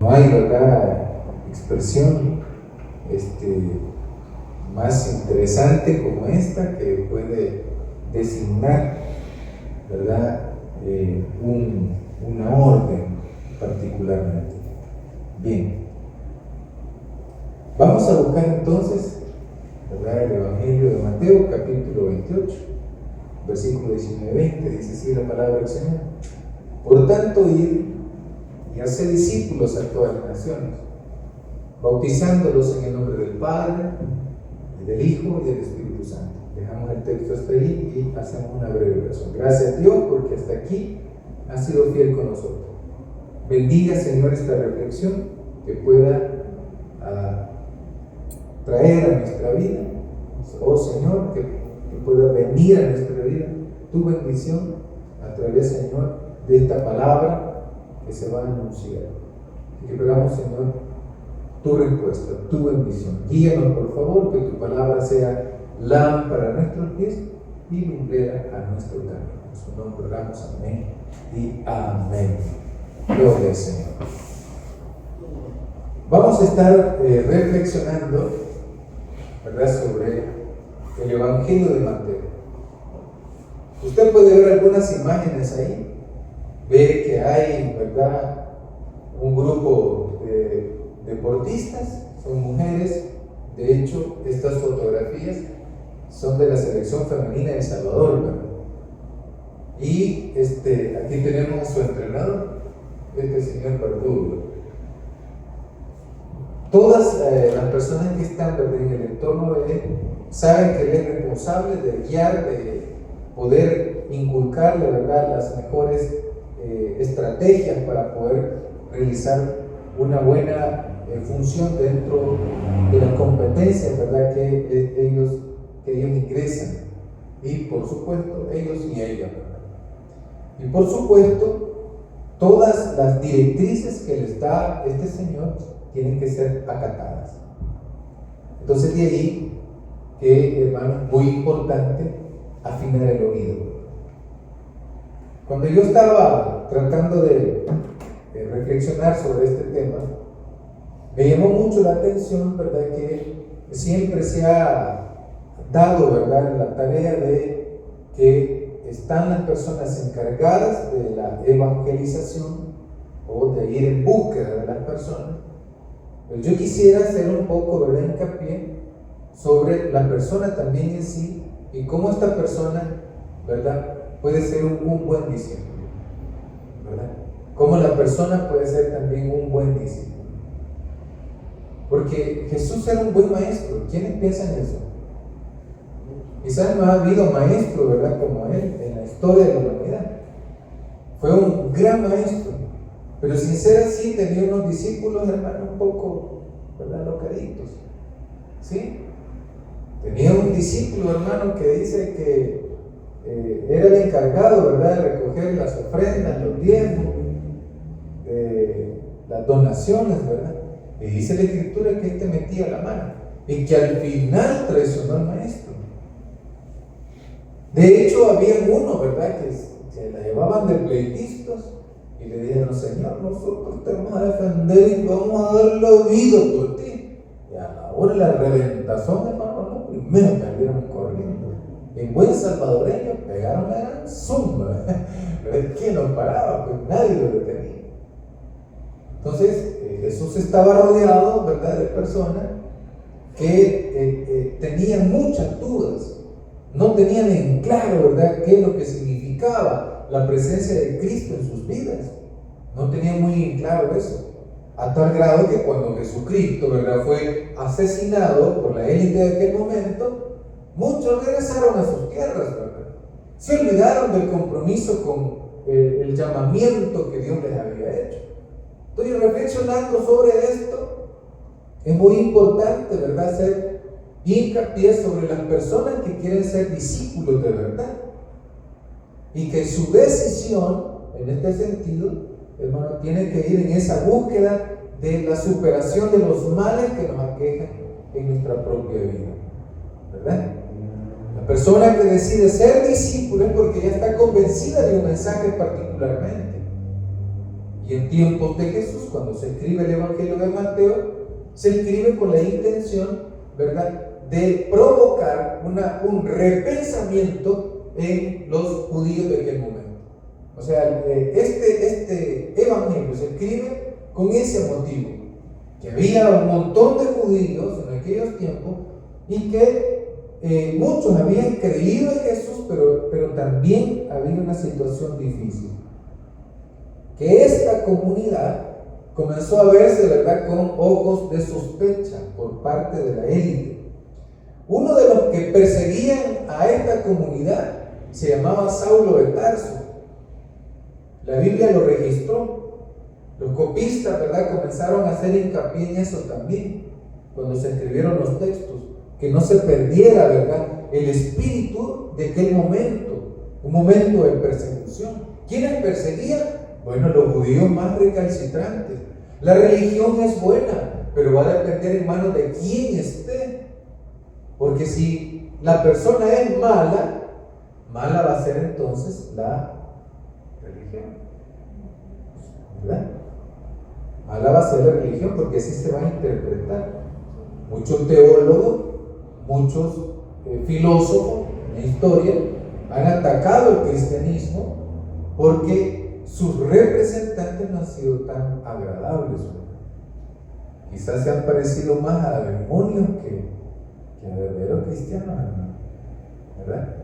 No hay, ¿verdad?, expresión más interesante como esta que puede designar, ¿verdad?, una orden particularmente. Bien, vamos a buscar entonces, ¿verdad?, el Evangelio de Mateo, capítulo 28, versículo 19-20, dice así la palabra del Señor: por tanto, id y haced discípulos a todas las naciones, bautizándolos en el nombre del Padre, y del Hijo y del Espíritu Santo. Dejamos el texto hasta ahí y hacemos una breve oración. Gracias a Dios porque hasta aquí ha sido fiel con nosotros. Bendiga, Señor, esta reflexión que pueda traer a nuestra vida, oh Señor, que pueda venir a nuestra vida tu bendición a través, Señor, de esta palabra que se va a anunciar. Y que veamos, Señor, tu respuesta, tu bendición. Guíanos, por favor, que tu palabra sea lámpara a nuestros pies y lumbrera a nuestro camino. En su nombre oramos, amén y amén. Gloria al Señor. Vamos a estar reflexionando, ¿verdad?, sobre el Evangelio de Mateo. Usted puede ver algunas imágenes ahí. Ve que hay, ¿verdad?, un grupo de deportistas, son mujeres. De hecho, estas fotografías son de la selección femenina de El Salvador, ¿verdad? Y aquí tenemos a su entrenador, señor Pardulo. Todas las personas que están, ¿verdad?, en el entorno de él saben que él es responsable de guiar, de poder inculcarle, ¿verdad?, las mejores estrategias para poder realizar una buena función dentro de las competencias, ¿verdad?, que ellos ingresan, y por supuesto ellos y ellas, ¿verdad? Y por supuesto todas las directrices que les da este señor tienen que ser acatadas. Entonces de ahí que, hermano, muy importante afinar el oído. Cuando yo estaba tratando de reflexionar sobre este tema, me llamó mucho la atención, ¿verdad?, que siempre se ha dado, ¿verdad?, la tarea de que están las personas encargadas de la evangelización o de ir en búsqueda de las personas. Pero yo quisiera hacer un poco, ¿verdad?, hincapié sobre la persona también en sí y cómo esta persona, ¿verdad?, puede ser un buen discípulo, ¿verdad? Cómo la persona puede ser también un buen discípulo. Porque Jesús era un buen maestro. ¿Quiénes piensan eso? Quizás no ha habido maestro, ¿verdad?, como él en la historia de la humanidad. Fue un gran maestro, pero sin ser así tenía unos discípulos, hermano, un poco, ¿verdad?, locaditos, ¿sí? Tenía un discípulo, hermano, que dice que era el encargado, ¿verdad?, de recoger las ofrendas, los diezmos, las donaciones, ¿verdad? Y dice la Escritura que metía la mano y que al final traicionó al maestro. De hecho, había uno, ¿verdad?, que se la llevaban de pleitistas y le dijeron: Señor, nosotros te vamos a defender y vamos a dar la vida por ti. Y a la hora de la reventación, hermano, no, primero salieron corriendo. En buen salvadoreño pegaron la gran zumba. ¿Quién los paraba? Pues nadie lo detenía. Entonces, Jesús estaba rodeado, ¿verdad?, de personas que tenían muchas dudas, no tenían en claro, ¿verdad?, qué es lo que significaba la presencia de Cristo en sus vidas. No tenían muy en claro eso, a tal grado que cuando Jesucristo, ¿verdad?, fue asesinado por la élite de aquel momento, muchos regresaron a sus tierras, ¿verdad? Se olvidaron del compromiso con el llamamiento que Dios les había hecho. Estoy reflexionando sobre esto. Es muy importante, ¿verdad?, hacer hincapié sobre las personas que quieren ser discípulos de verdad y que su decisión, en este sentido, hermano, tiene que ir en esa búsqueda de la superación de los males que nos aquejan en nuestra propia vida, ¿verdad? La persona que decide ser discípulo es porque ya está convencida de un mensaje particularmente. Y en tiempos de Jesús, cuando se escribe el Evangelio de Mateo, se escribe con la intención, ¿verdad?, de provocar un repensamiento en los judíos de aquel momento. O sea, este Evangelio se escribe con ese motivo, que había un montón de judíos en aquellos tiempos y que muchos habían creído en Jesús, pero también había una situación difícil. Que esta comunidad comenzó a verse, ¿verdad?, con ojos de sospecha por parte de la élite. Uno de los que perseguían a esta comunidad se llamaba Saulo de Tarso. La Biblia lo registró. Los copistas, ¿verdad?, comenzaron a hacer hincapié en eso también, cuando se escribieron los textos, que no se perdiera, ¿verdad?, el espíritu de aquel momento, un momento de persecución. ¿Quiénes perseguían? Bueno, los judíos más recalcitrantes. La religión es buena, pero va a depender en manos de quién esté. Porque si la persona es mala, mala va a ser entonces la religión, ¿verdad? Mala va a ser la religión, porque así se va a interpretar. Muchos teólogos, muchos filósofos en la historia han atacado el cristianismo porque sus representantes no han sido tan agradables, ¿verdad? Quizás se han parecido más a demonios que a verdaderos cristianos, ¿verdad?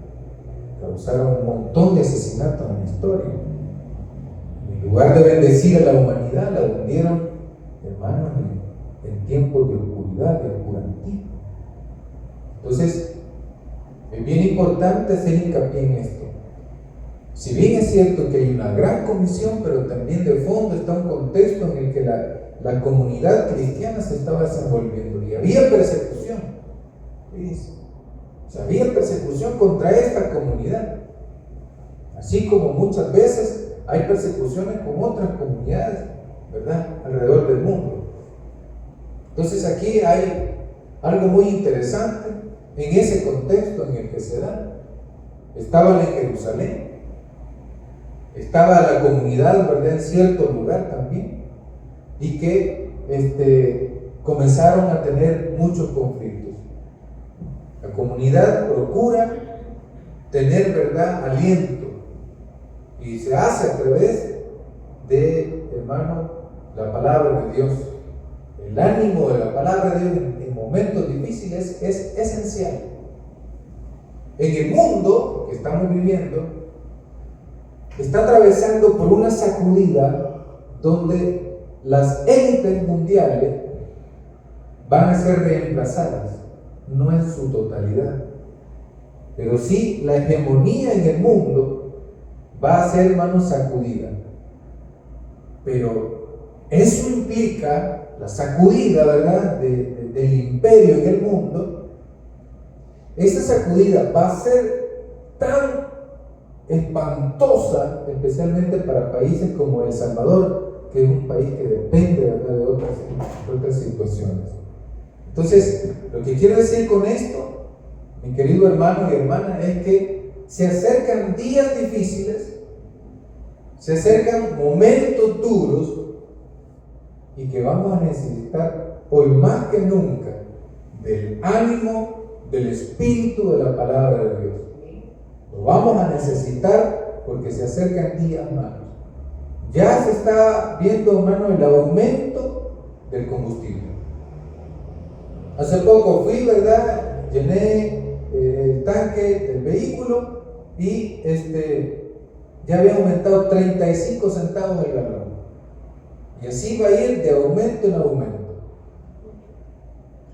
Causaron un montón de asesinatos en la historia. En lugar de bendecir a la humanidad, la hundieron, hermanos, en tiempos de oscuridad, de oscurantismo. Entonces, es bien importante hacer hincapié en esto. Si bien es cierto que hay una gran comisión, pero también de fondo está un contexto en el que la comunidad cristiana se estaba desenvolviendo y había persecución. O sea, había persecución contra esta comunidad, así como muchas veces hay persecuciones con otras comunidades, ¿verdad?, alrededor del mundo. Entonces aquí hay algo muy interesante en ese contexto en el que se da. Estaba en Jerusalén, estaba la comunidad, ¿verdad?, en cierto lugar también, y que comenzaron a tener muchos conflictos. La comunidad procura tener, ¿verdad?, aliento, y se hace a través de, hermano, la palabra de Dios. El ánimo de la palabra de Dios en momentos difíciles es esencial. En el mundo que estamos viviendo, está atravesando por una sacudida donde las élites mundiales van a ser reemplazadas, no en su totalidad, pero sí la hegemonía en el mundo va a ser, hermano, sacudida. Pero eso implica la sacudida, ¿verdad?, del imperio en el mundo. Esa sacudida va a ser tan espantosa, especialmente para países como El Salvador, que es un país que depende, ¿verdad?, de otras situaciones. Entonces, lo que quiero decir con esto, mi querido hermano y hermana, es que se acercan días difíciles, se acercan momentos duros, y que vamos a necesitar hoy más que nunca del ánimo, del espíritu de la palabra de Dios. Lo vamos a necesitar porque se acercan días malos. Ya se está viendo, hermano, el aumento del combustible. Hace poco fui, ¿verdad?, llené el tanque del vehículo y ya había aumentado 35 centavos el galón. Y así va a ir de aumento en aumento.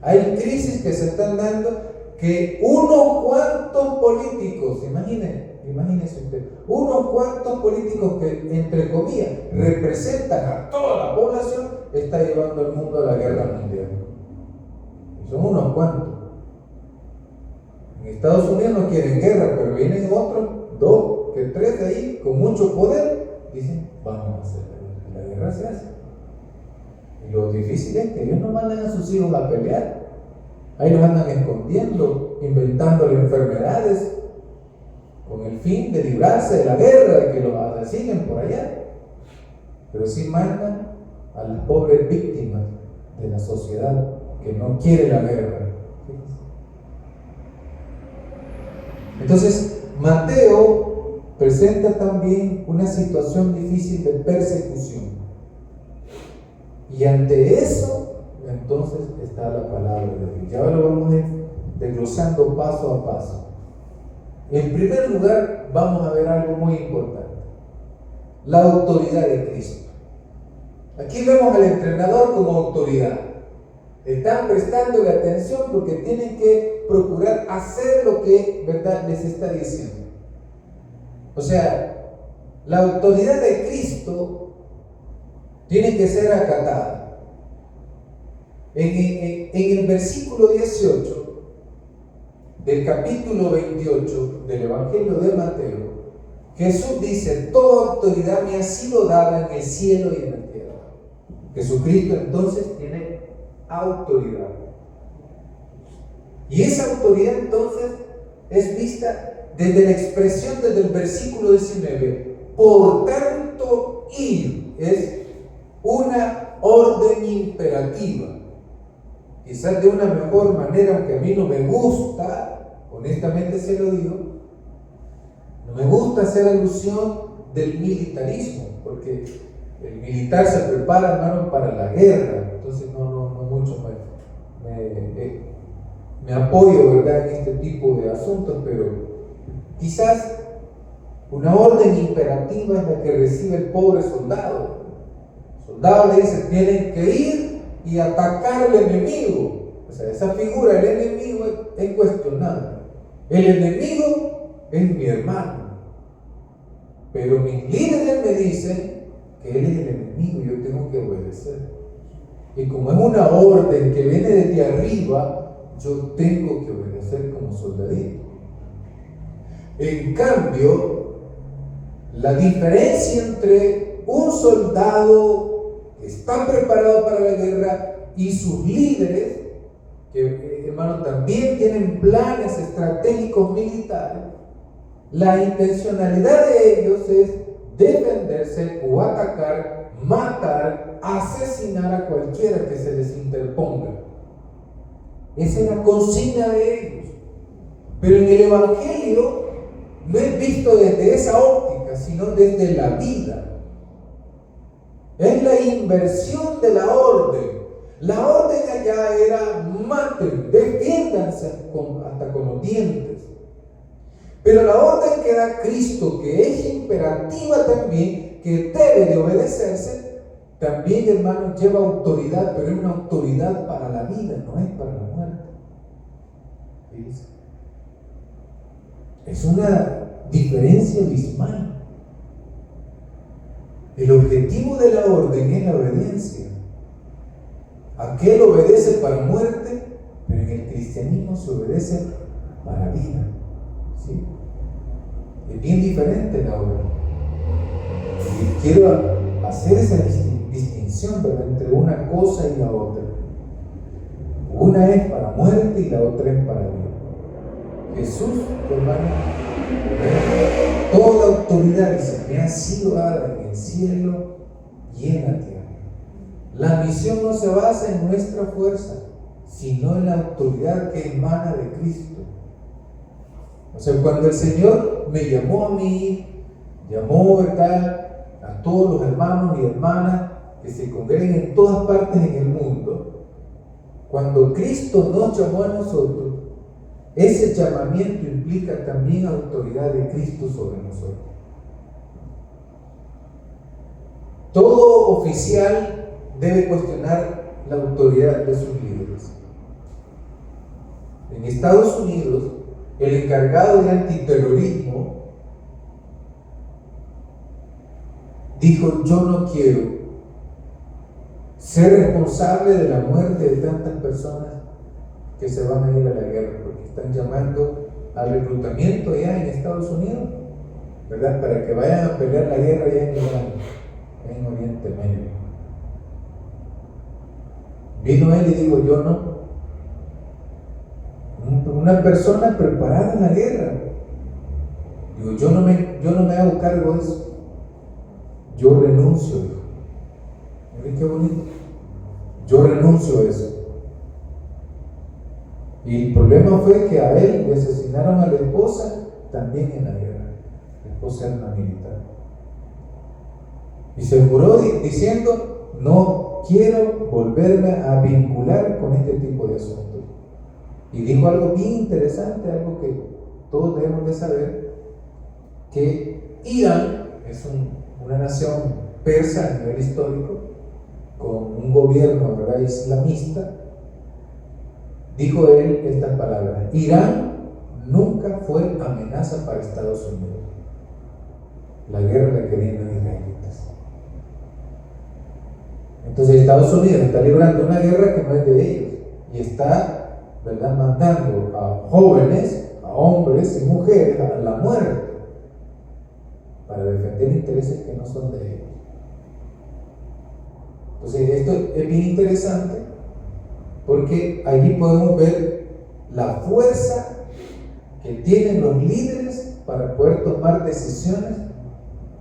Hay crisis que se están dando que unos cuantos políticos, imagínense usted, unos cuantos políticos que, entre comillas, representan a toda la población, está llevando al mundo a la guerra mundial. Y son unos cuantos. En Estados Unidos no quieren guerra, pero vienen otros, 2 que 3 de ahí, con mucho poder, dicen, vamos a hacer la guerra, se hace. Y lo difícil es que ellos no mandan a sus hijos a pelear. Ahí los andan escondiendo, inventando enfermedades, con el fin de librarse de la guerra, de que los asesinen por allá. pero sí manda a las pobres víctimas de la sociedad que no quiere la guerra. Entonces, Mateo presenta también una situación difícil de persecución. Y ante eso, entonces está la palabra de Dios. Ya lo vamos a ir desglosando paso a paso. En primer lugar, vamos a ver algo muy importante: la autoridad de Cristo. Aquí vemos al entrenador como autoridad. Están prestándole atención porque tienen que procurar hacer lo que, ¿verdad?, les está diciendo. O sea, la autoridad de Cristo tiene que ser acatada. En el versículo 18 del capítulo 28 del Evangelio de Mateo, Jesús dice: toda autoridad me ha sido dada en el cielo y en la tierra. Jesucristo entonces tiene autoridad. Y esa autoridad entonces es vista desde la expresión desde el versículo 19. Por tanto, ir es una orden imperativa. Quizás de una mejor manera, aunque a mí no me gusta, honestamente se lo digo, no me gusta hacer alusión del militarismo, porque el militar se prepara, hermano, para la guerra. Entonces no mucho me apoyo, ¿verdad?, en este tipo de asuntos, pero quizás una orden imperativa es la que recibe el pobre soldado. El soldado le dice: tienen que ir y atacar al enemigo. O sea, esa figura, el enemigo, es cuestionable. El enemigo es mi hermano, pero mis líderes me dicen que él es el enemigo y yo tengo que obedecer. Y como es una orden que viene desde arriba, yo tengo que obedecer como soldadito. En cambio, la diferencia entre un soldado que está preparado para la guerra y sus líderes, que, hermano, también tienen planes estratégicos militares, la intencionalidad de ellos es defenderse o atacar, matar, asesinar a cualquiera que se les interponga. Esa es la consigna de ellos. Pero en el Evangelio no es visto desde esa óptica, sino desde la vida. Es la inversión de la orden. La orden allá era: maten, defiéndanse hasta con los dientes. Pero la orden que da Cristo, que es imperativa también, que debe de obedecerse, también, hermanos, lleva autoridad, pero es una autoridad para la vida, no es para la muerte. ¿Fíjense? Es una diferencia abismal. El objetivo de la orden es la obediencia. Aquel obedece para muerte, pero en el cristianismo se obedece para vida. ¿Sí? Es bien diferente la orden. Y quiero hacer esa distinción, ¿verdad?, entre una cosa y la otra. Una es para muerte y la otra es para vida. Jesús, hermano, toda autoridad, dice, me ha sido dada en el cielo y en la tierra. La misión no se basa en nuestra fuerza, sino en la autoridad que emana de Cristo. O sea, cuando el Señor me llamó a mí, llamó, ¿verdad?, a todos los hermanos y hermanas que se congreguen en todas partes en el mundo, cuando Cristo nos llamó a nosotros, ese llamamiento implica también autoridad de Cristo sobre nosotros. Todo oficial debe cuestionar la autoridad de sus líderes. En Estados Unidos, el encargado de antiterrorismo dijo: yo no quiero ser responsable de la muerte de tantas personas que se van a ir a la guerra, porque están llamando al reclutamiento allá en Estados Unidos, ¿verdad?, para que vayan a pelear la guerra allá en Oriente Medio. Vino él y dijo: yo no. Una persona preparada en la guerra. Digo, yo no me hago cargo de eso. Yo renuncio, dijo. Miren qué bonito. Yo renuncio a eso. Y el problema fue que a él le asesinaron a la esposa también en la guerra. La esposa era una militar. Y se juró diciendo: no quiero volverme a vincular con este tipo de asuntos. Y dijo algo bien interesante, algo que todos debemos de saber, que Irán es una nación persa a nivel histórico, con un gobierno, ¿verdad?, islamista. Dijo él estas palabras: Irán nunca fue amenaza para Estados Unidos. La guerra la querían los israelitas. Entonces Estados Unidos está librando una guerra que no es de ellos y está, ¿verdad?, mandando a jóvenes, a hombres y mujeres a la muerte para defender intereses que no son de ellos. Entonces esto es bien interesante porque allí podemos ver la fuerza que tienen los líderes para poder tomar decisiones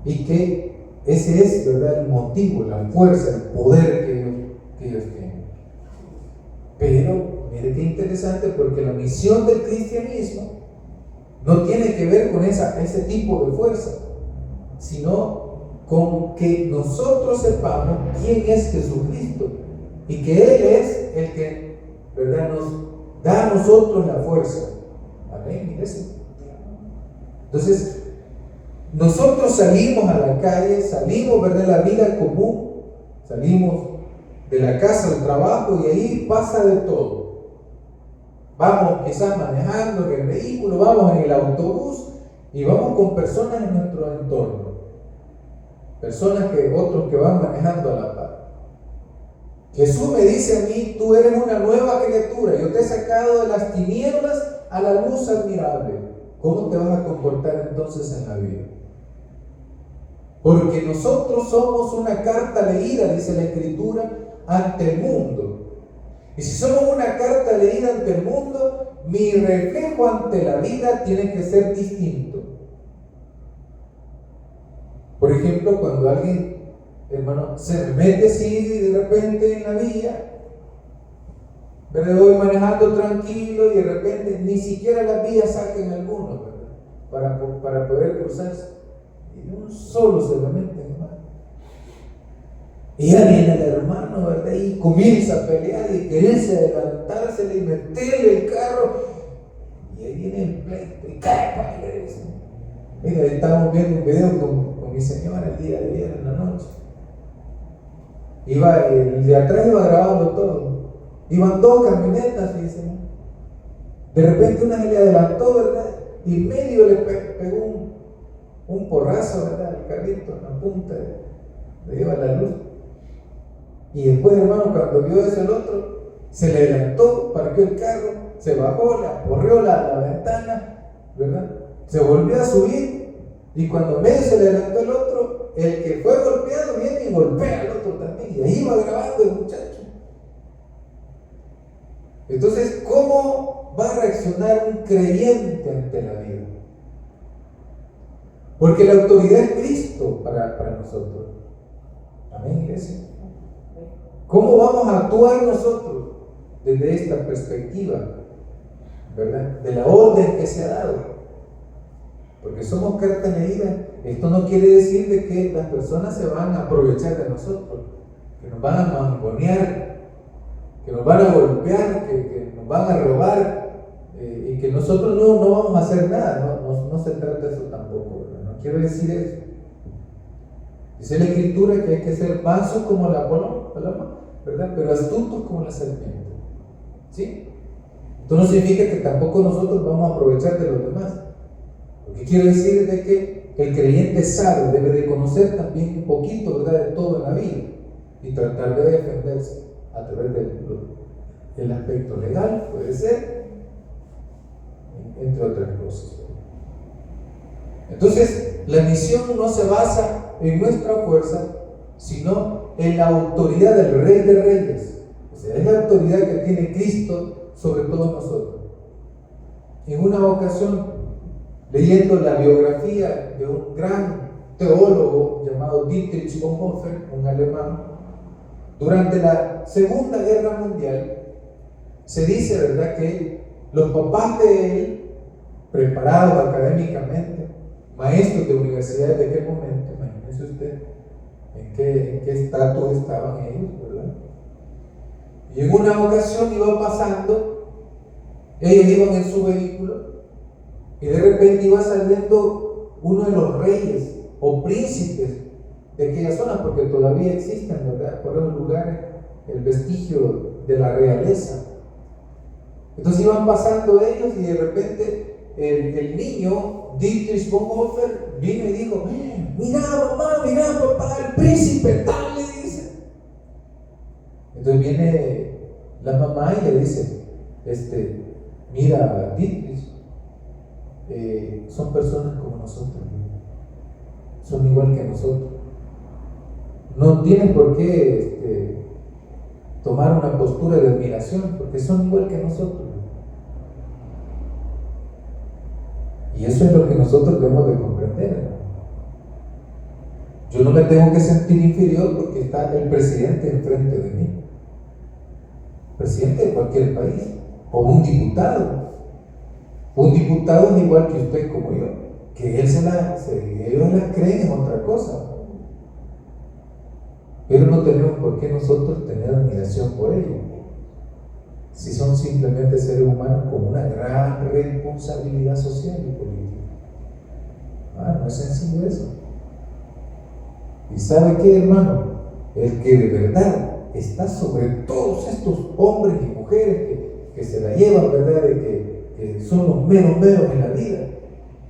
y que ese es, ¿verdad?, el motivo, la fuerza, el poder que ellos tienen. Pero, mire qué interesante, porque la misión del cristianismo no tiene que ver con ese tipo de fuerza, sino con que nosotros sepamos quién es Jesucristo y que Él es el que, ¿verdad?, nos da a nosotros la fuerza. Amén, mire eso. Entonces, nosotros salimos a la calle, salimos, ¿verdad?, de la vida común, salimos de la casa al trabajo y ahí pasa de todo. Vamos quizás manejando en el vehículo, vamos en el autobús y vamos con personas en nuestro entorno. Personas otros que van manejando a la par. Jesús me dice a mí: tú eres una nueva criatura, yo te he sacado de las tinieblas a la luz admirable. ¿Cómo te vas a comportar entonces en la vida? Porque nosotros somos una carta leída, dice la Escritura, ante el mundo. Y si somos una carta leída ante el mundo, mi reflejo ante la vida tiene que ser distinto. Por ejemplo, cuando alguien, hermano, se mete así de repente en la vía, ¿verdad?, voy manejando tranquilo y de repente ni siquiera las vías saquen algunos, ¿verdad?, para poder cruzarse. Y un solo se le mete, hermano. Y ya viene el hermano, ¿verdad?, y comienza a pelear y quererse adelantársele y meterle el carro. Y ahí viene el pleito y cae para eso. Mira, estábamos viendo un video con mi señora el día de ayer en la noche. El de atrás iba grabando todo. Iban dos camionetas, fíjense. De repente una se le adelantó, ¿verdad?, y medio le pegó un porrazo, ¿verdad?, al carrito en la punta, le lleva la luz. Y después, hermano, cuando vio eso el otro, se le adelantó, parqueó el carro, se bajó, le aporreó la ventana, ¿verdad? Se volvió a subir y cuando medio se le adelantó el otro, el que fue golpeado viene y golpea al otro también. Y ahí va grabando el muchacho. Entonces, ¿cómo va a reaccionar un creyente ante la vida? Porque la autoridad es Cristo para nosotros. Amén, iglesia. ¿Cómo vamos a actuar nosotros desde esta perspectiva, ¿verdad?, de la orden que se ha dado? Porque somos carta leída. Esto no quiere decir de que las personas se van a aprovechar de nosotros, que nos van a mangonear, que nos van a golpear, que nos van a robar, y que nosotros no vamos a hacer nada. No se trata de eso tampoco, ¿verdad? No quiero decir eso. Dice la Escritura que hay que ser mansos como la paloma, ¿verdad?, pero astutos como la serpiente. ¿Sí? Esto no significa que tampoco nosotros vamos a aprovechar de los demás. Lo que quiero decir es de que el creyente sabe, debe de conocer también un poquito, ¿verdad?, de todo en la vida y tratar de defenderse a través del aspecto legal, puede ser, entre otras cosas. Entonces, la misión no se basa en nuestra fuerza, sino en la autoridad del Rey de Reyes. O sea, es la autoridad que tiene Cristo sobre todos nosotros. En una ocasión, leyendo la biografía de un gran teólogo llamado Dietrich Bonhoeffer, un alemán, Durante la Segunda Guerra Mundial, se dice, ¿verdad?, que los papás de él, preparados académicamente, maestros de universidades de aquel momento, imagínense usted en qué estatus estaban ellos, ¿verdad? Y en una ocasión iba pasando, ellos iban en su vehículo, y de repente iba saliendo uno de los reyes o príncipes de aquella zona, porque todavía existen, ¿verdad?, por esos lugares, el vestigio de la realeza. Entonces iban pasando ellos y de repente el niño Dietrich Bonhoeffer vino y dijo: mira mamá, mira papá, el príncipe tal, le dice. Entonces viene la mamá y le dice: mira Dietrich, son personas como nosotros, son igual que nosotros, no tienen por qué tomar una postura de admiración, porque son igual que nosotros. Y eso es lo que nosotros debemos de comprender, ¿no? Yo no me tengo que sentir inferior porque está el presidente enfrente de mí, presidente de cualquier país, o un diputado. Un diputado es igual que usted como yo, que ellos la creen en otra cosa. Pero no tenemos por qué nosotros tener admiración por ellos, si son simplemente seres humanos con una gran responsabilidad social y política. No es sencillo eso. ¿Y sabe qué, hermano? El que de verdad está sobre todos estos hombres y mujeres que se la llevan, ¿verdad?, de que son los meros en la vida.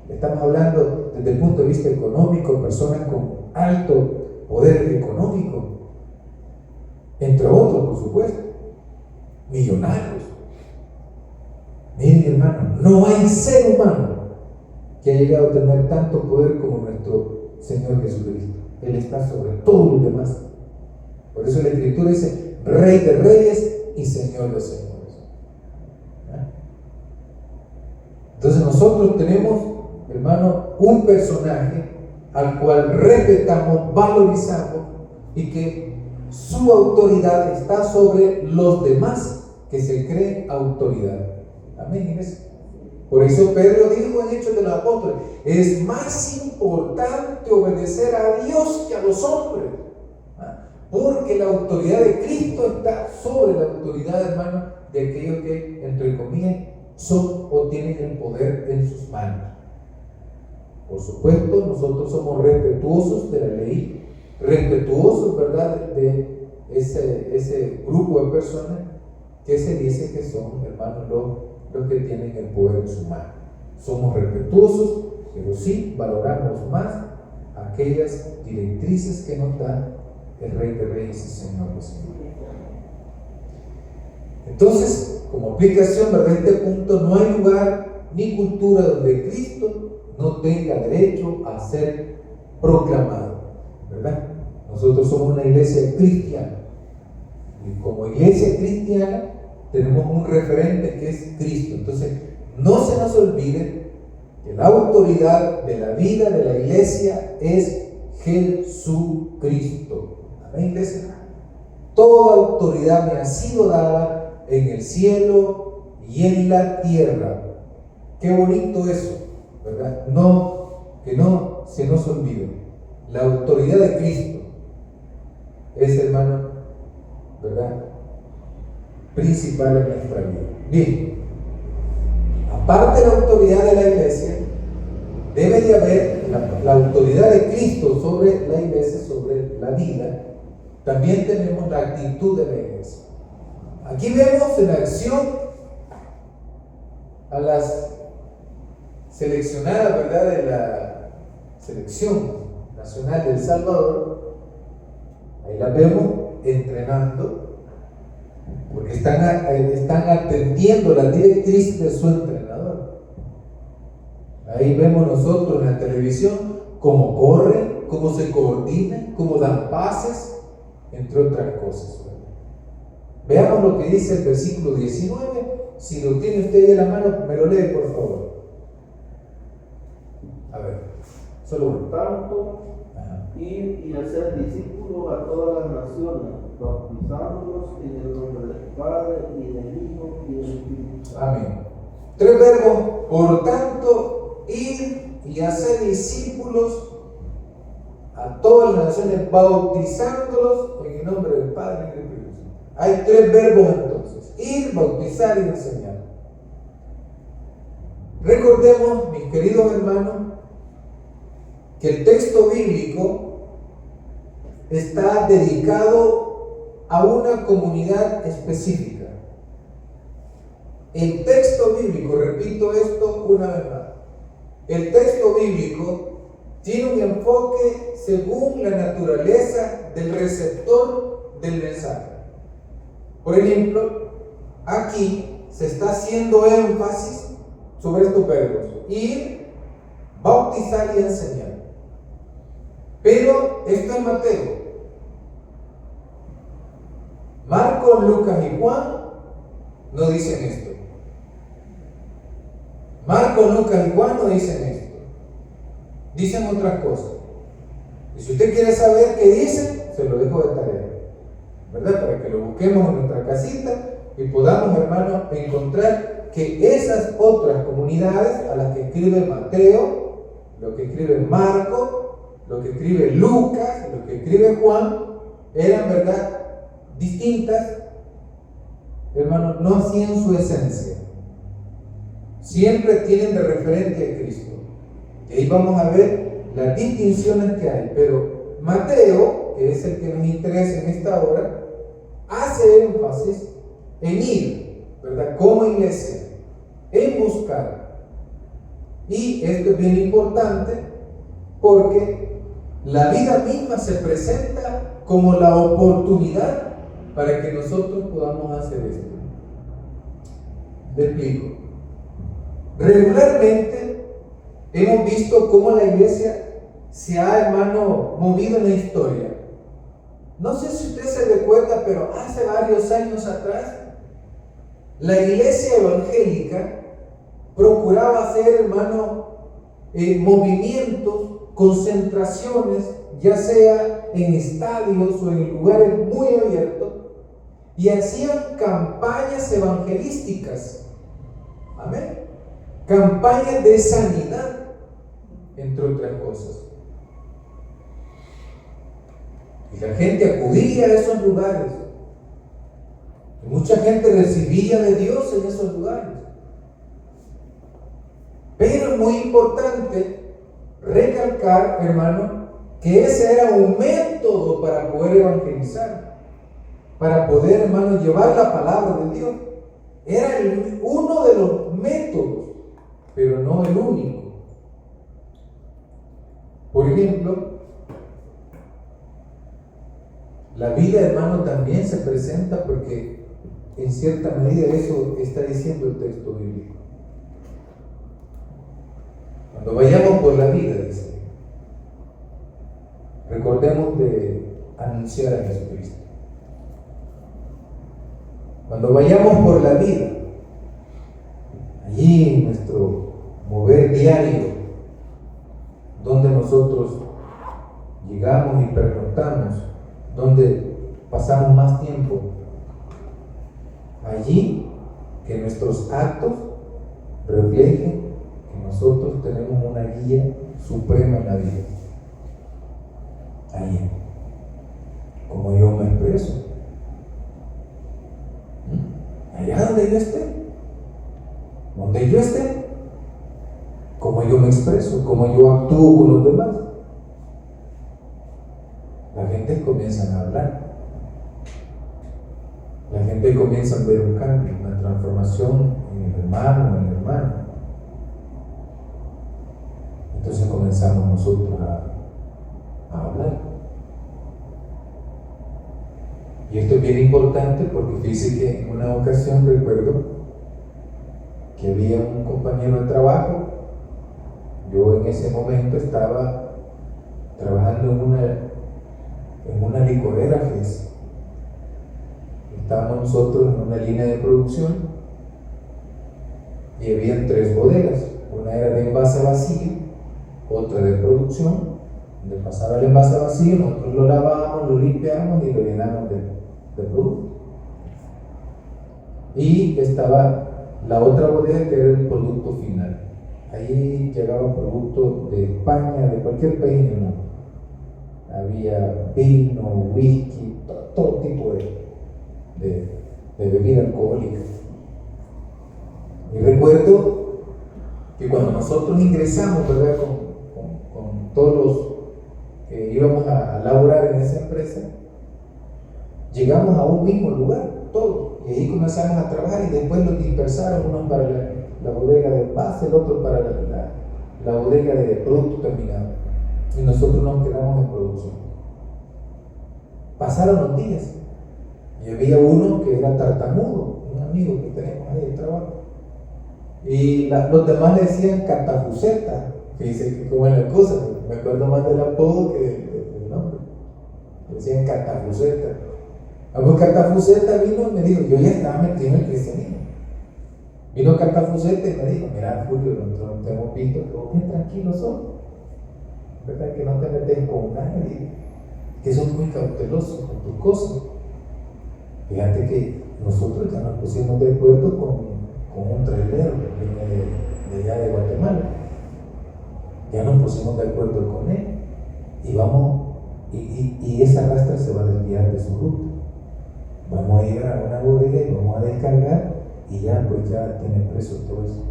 Estamos hablando desde el punto de vista económico, personas con alto poder económico, entre otros, por supuesto, millonarios. Miren, hermano, no hay ser humano que haya llegado a tener tanto poder como nuestro Señor Jesucristo. Él está sobre todos los demás. Por eso la Escritura dice: Rey de reyes y Señor de señores. Entonces nosotros tenemos, hermano, un personaje al cual respetamos, valorizamos, y que su autoridad está sobre los demás que se creen autoridad. Amén, iglesia. Por eso Pedro dijo en Hechos de los Apóstoles: es más importante obedecer a Dios que a los hombres, porque la autoridad de Cristo está sobre la autoridad, hermano, de aquellos que, entre comillas, son o tienen el poder en sus manos. Por supuesto, nosotros somos respetuosos de la ley, respetuosos, ¿verdad?, de ese grupo de personas que se dice que son, hermanos, los que tienen el poder en su mano. Somos respetuosos, pero sí valoramos más aquellas directrices que nos da el Rey de Reyes y Señor de Señores. Entonces, como aplicación, ¿verdad?, este punto: no hay lugar ni cultura donde Cristo no tenga derecho a ser proclamado, ¿verdad? Nosotros somos una iglesia cristiana, y como iglesia cristiana tenemos un referente que es Cristo. Entonces, no se nos olvide que la autoridad de la vida de la iglesia es Jesucristo. Amén, iglesia. Toda autoridad me ha sido dada en el cielo y en la tierra. Qué bonito eso, ¿verdad? Que no se nos olvide. La autoridad de Cristo es, hermano, ¿verdad?, principal en nuestra vida. Bien, aparte de la autoridad de la iglesia, debe de haber la autoridad de Cristo sobre la iglesia, sobre la vida. También tenemos la actitud de la iglesia. Aquí vemos en acción a las seleccionadas, ¿verdad?, de la Selección Nacional de El Salvador. Ahí las vemos entrenando, porque están atendiendo las directrices de su entrenador. Ahí vemos nosotros en la televisión cómo corren, cómo se coordinan, cómo dan pases, entre otras cosas. Veamos lo que dice el versículo 19. Si lo tiene usted en la mano, me lo lee, por favor. A ver, solo uno. Por tanto, ir y hacer discípulos a todas las naciones, bautizándolos en el nombre del Padre, y del Hijo, y del Espíritu Santo. Amén. 3 verbos, por tanto, ir y hacer discípulos a todas las naciones, bautizándolos en el nombre del Padre y del Espíritu Santo. Hay 3 verbos entonces: ir, bautizar y enseñar. Recordemos, mis queridos hermanos, que el texto bíblico está dedicado a una comunidad específica. El texto bíblico, repito esto una vez más, el texto bíblico tiene un enfoque según la naturaleza del receptor del mensaje. Por ejemplo, aquí se está haciendo énfasis sobre estos verbos: ir, bautizar y enseñar. Pero esto es Mateo. Marcos, Lucas y Juan no dicen esto. Marcos, Lucas y Juan no dicen esto. Dicen otras cosas. Y si usted quiere saber qué dicen, se lo dejo de tarea, ¿verdad? Para que lo busquemos en nuestra casita y podamos, hermanos, encontrar que esas otras comunidades a las que escribe Mateo, lo que escribe Marcos, lo que escribe Lucas, lo que escribe Juan, eran, ¿verdad?, distintas, hermanos, no hacían su esencia. Siempre tienen de referente a Cristo. Y ahí vamos a ver las distinciones que hay. Pero Mateo, que es el que nos interesa en esta hora, hace énfasis en ir, ¿verdad?, como iglesia, en buscar. Y esto es bien importante porque la vida misma se presenta como la oportunidad para que nosotros podamos hacer esto. Le explico. Regularmente hemos visto cómo la iglesia se ha, hermano, movido en la historia. No sé si usted se recuerda, pero hace varios años atrás, la iglesia evangélica procuraba hacer, hermano, movimientos, concentraciones, ya sea en estadios o en lugares muy abiertos, y hacían campañas evangelísticas. Amén. Campañas de sanidad, entre otras cosas. Y la gente acudía a esos lugares. Y mucha gente recibía de Dios en esos lugares. Pero es muy importante recalcar, hermano, que ese era un método para poder evangelizar, para poder, hermano, llevar la palabra de Dios. Era uno de los métodos, pero no el único. Por ejemplo, la vida, hermano, también se presenta porque en cierta medida eso está diciendo el texto bíblico. Cuando vayamos por la vida, dice, recordemos de anunciar a Jesucristo. Cuando vayamos por la vida, allí en nuestro mover diario, donde nosotros llegamos y pernoctamos, donde pasamos más tiempo, allí que nuestros actos reflejen que nosotros tenemos una guía suprema en la vida. Allí, como yo me expreso, allá donde yo esté, como yo me expreso, como yo actúo con los demás, la gente comienza a hablar, la gente comienza a ver un cambio, una transformación en el hermano, en la hermana. Entonces comenzamos nosotros a hablar. Y esto es bien importante porque dice que en una ocasión recuerdo que había un compañero de trabajo. Yo en ese momento estaba trabajando en una licorera, fíjese. Estábamos nosotros en una línea de producción y habían 3 bodegas. Una era de envase vacío, otra de producción, donde pasaba el envase vacío, nosotros lo lavábamos, lo limpiábamos y lo llenábamos de producto. Y estaba la otra bodega que era el producto final. Ahí llegaba producto de España, de cualquier país del mundo. Había vino, whisky, todo tipo de bebida alcohólica. Y recuerdo que cuando nosotros ingresamos, ¿verdad?, con todos los que íbamos a laborar en esa empresa, llegamos a un mismo lugar, todos, y ahí comenzamos a trabajar y después los dispersaron, unos para la bodega de base, el otro para la bodega de producto terminado, y nosotros nos quedamos en producción. Pasaron los días y había uno que era tartamudo, un amigo que tenemos ahí de trabajo, y los demás le decían Catafuseta. Fíjense cómo es la cosa, me acuerdo más del apodo que del nombre. Le decían Catafuseta. A vos Catafuseta vino y me dijo, yo ya estaba metido en el cristianismo. Vino Catafuseta y me dijo, mira Julio, nosotros te hemos visto que vos bien tranquilo sos, ¿verdad? Que no te metes con nadie, que sos muy cauteloso con tus cosas. Fíjate que nosotros ya nos pusimos de acuerdo con un trailero que viene de allá de Guatemala. Ya nos pusimos de acuerdo con él y vamos, y esa rastra se va a desviar de su ruta. Vamos a ir a una bodega y vamos a descargar y ya pues ya tiene precio todo eso.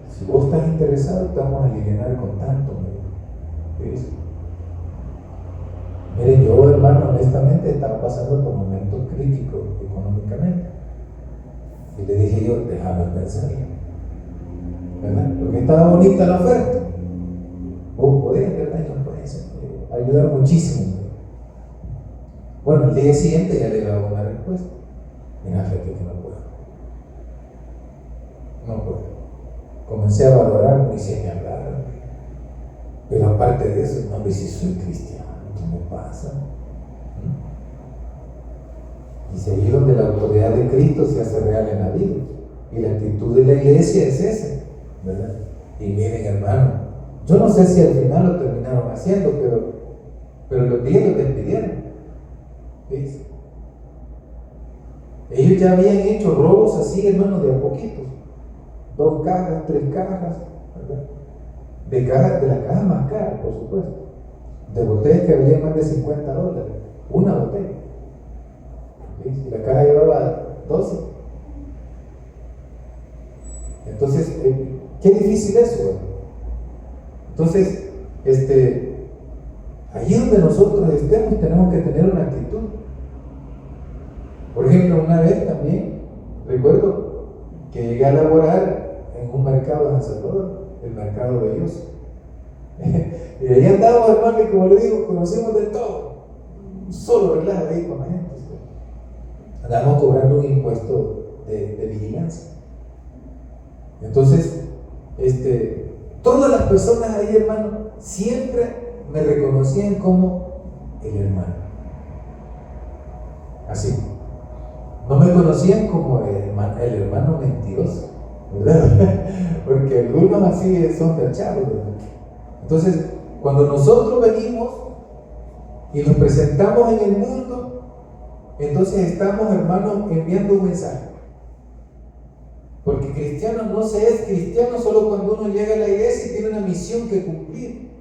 Si vos estás interesado, te vamos a aliviar con tanto. ¿Ves? Miren, yo, hermano, honestamente estaba pasando por momentos críticos económicamente. Y le dije yo, déjame pensar, ¿verdad? Porque estaba bonita la oferta. Vos podés, ¿verdad? Y nos podés ayudar muchísimo. Bueno, el día siguiente ya le daba una respuesta. Mira, fíjate que no puedo. No puedo. Comencé a valorar y señalar. Pero aparte de eso, no, si soy cristiano, ¿qué me pasa? Y ahí donde la autoridad de Cristo se hace real en la vida. Y la actitud de la iglesia es esa, ¿verdad? Y miren, hermano, yo no sé si al final lo terminaron haciendo, pero los días los despidieron. ¿Ves? Ellos ya habían hecho robos así, hermano, de a poquitos. 2 cajas, 3 cajas, ¿verdad? De las cajas más caras, por supuesto. De botellas que valían más de $50. Una botella. Y la caja llevaba 12. Entonces, qué difícil eso, ¿verdad? Entonces, allí donde nosotros estemos tenemos que tener una actitud. Por ejemplo, una vez también recuerdo que llegué a laborar en un mercado de San Salvador, el mercado Belloso. Y ahí andamos, hermano, y como le digo, conocemos de todo, solo relajo ahí con la gente. Andamos cobrando un impuesto de vigilancia. Entonces, todas las personas ahí, hermano, siempre me reconocían como el hermano. Así. No me conocían como el hermano mentiroso, ¿verdad? Porque algunos así son tachados, ¿verdad? Entonces, cuando nosotros venimos y nos presentamos en el mundo, entonces estamos, hermanos, enviando un mensaje. Porque cristiano no se es cristiano solo cuando uno llega a la iglesia y tiene una misión que cumplir.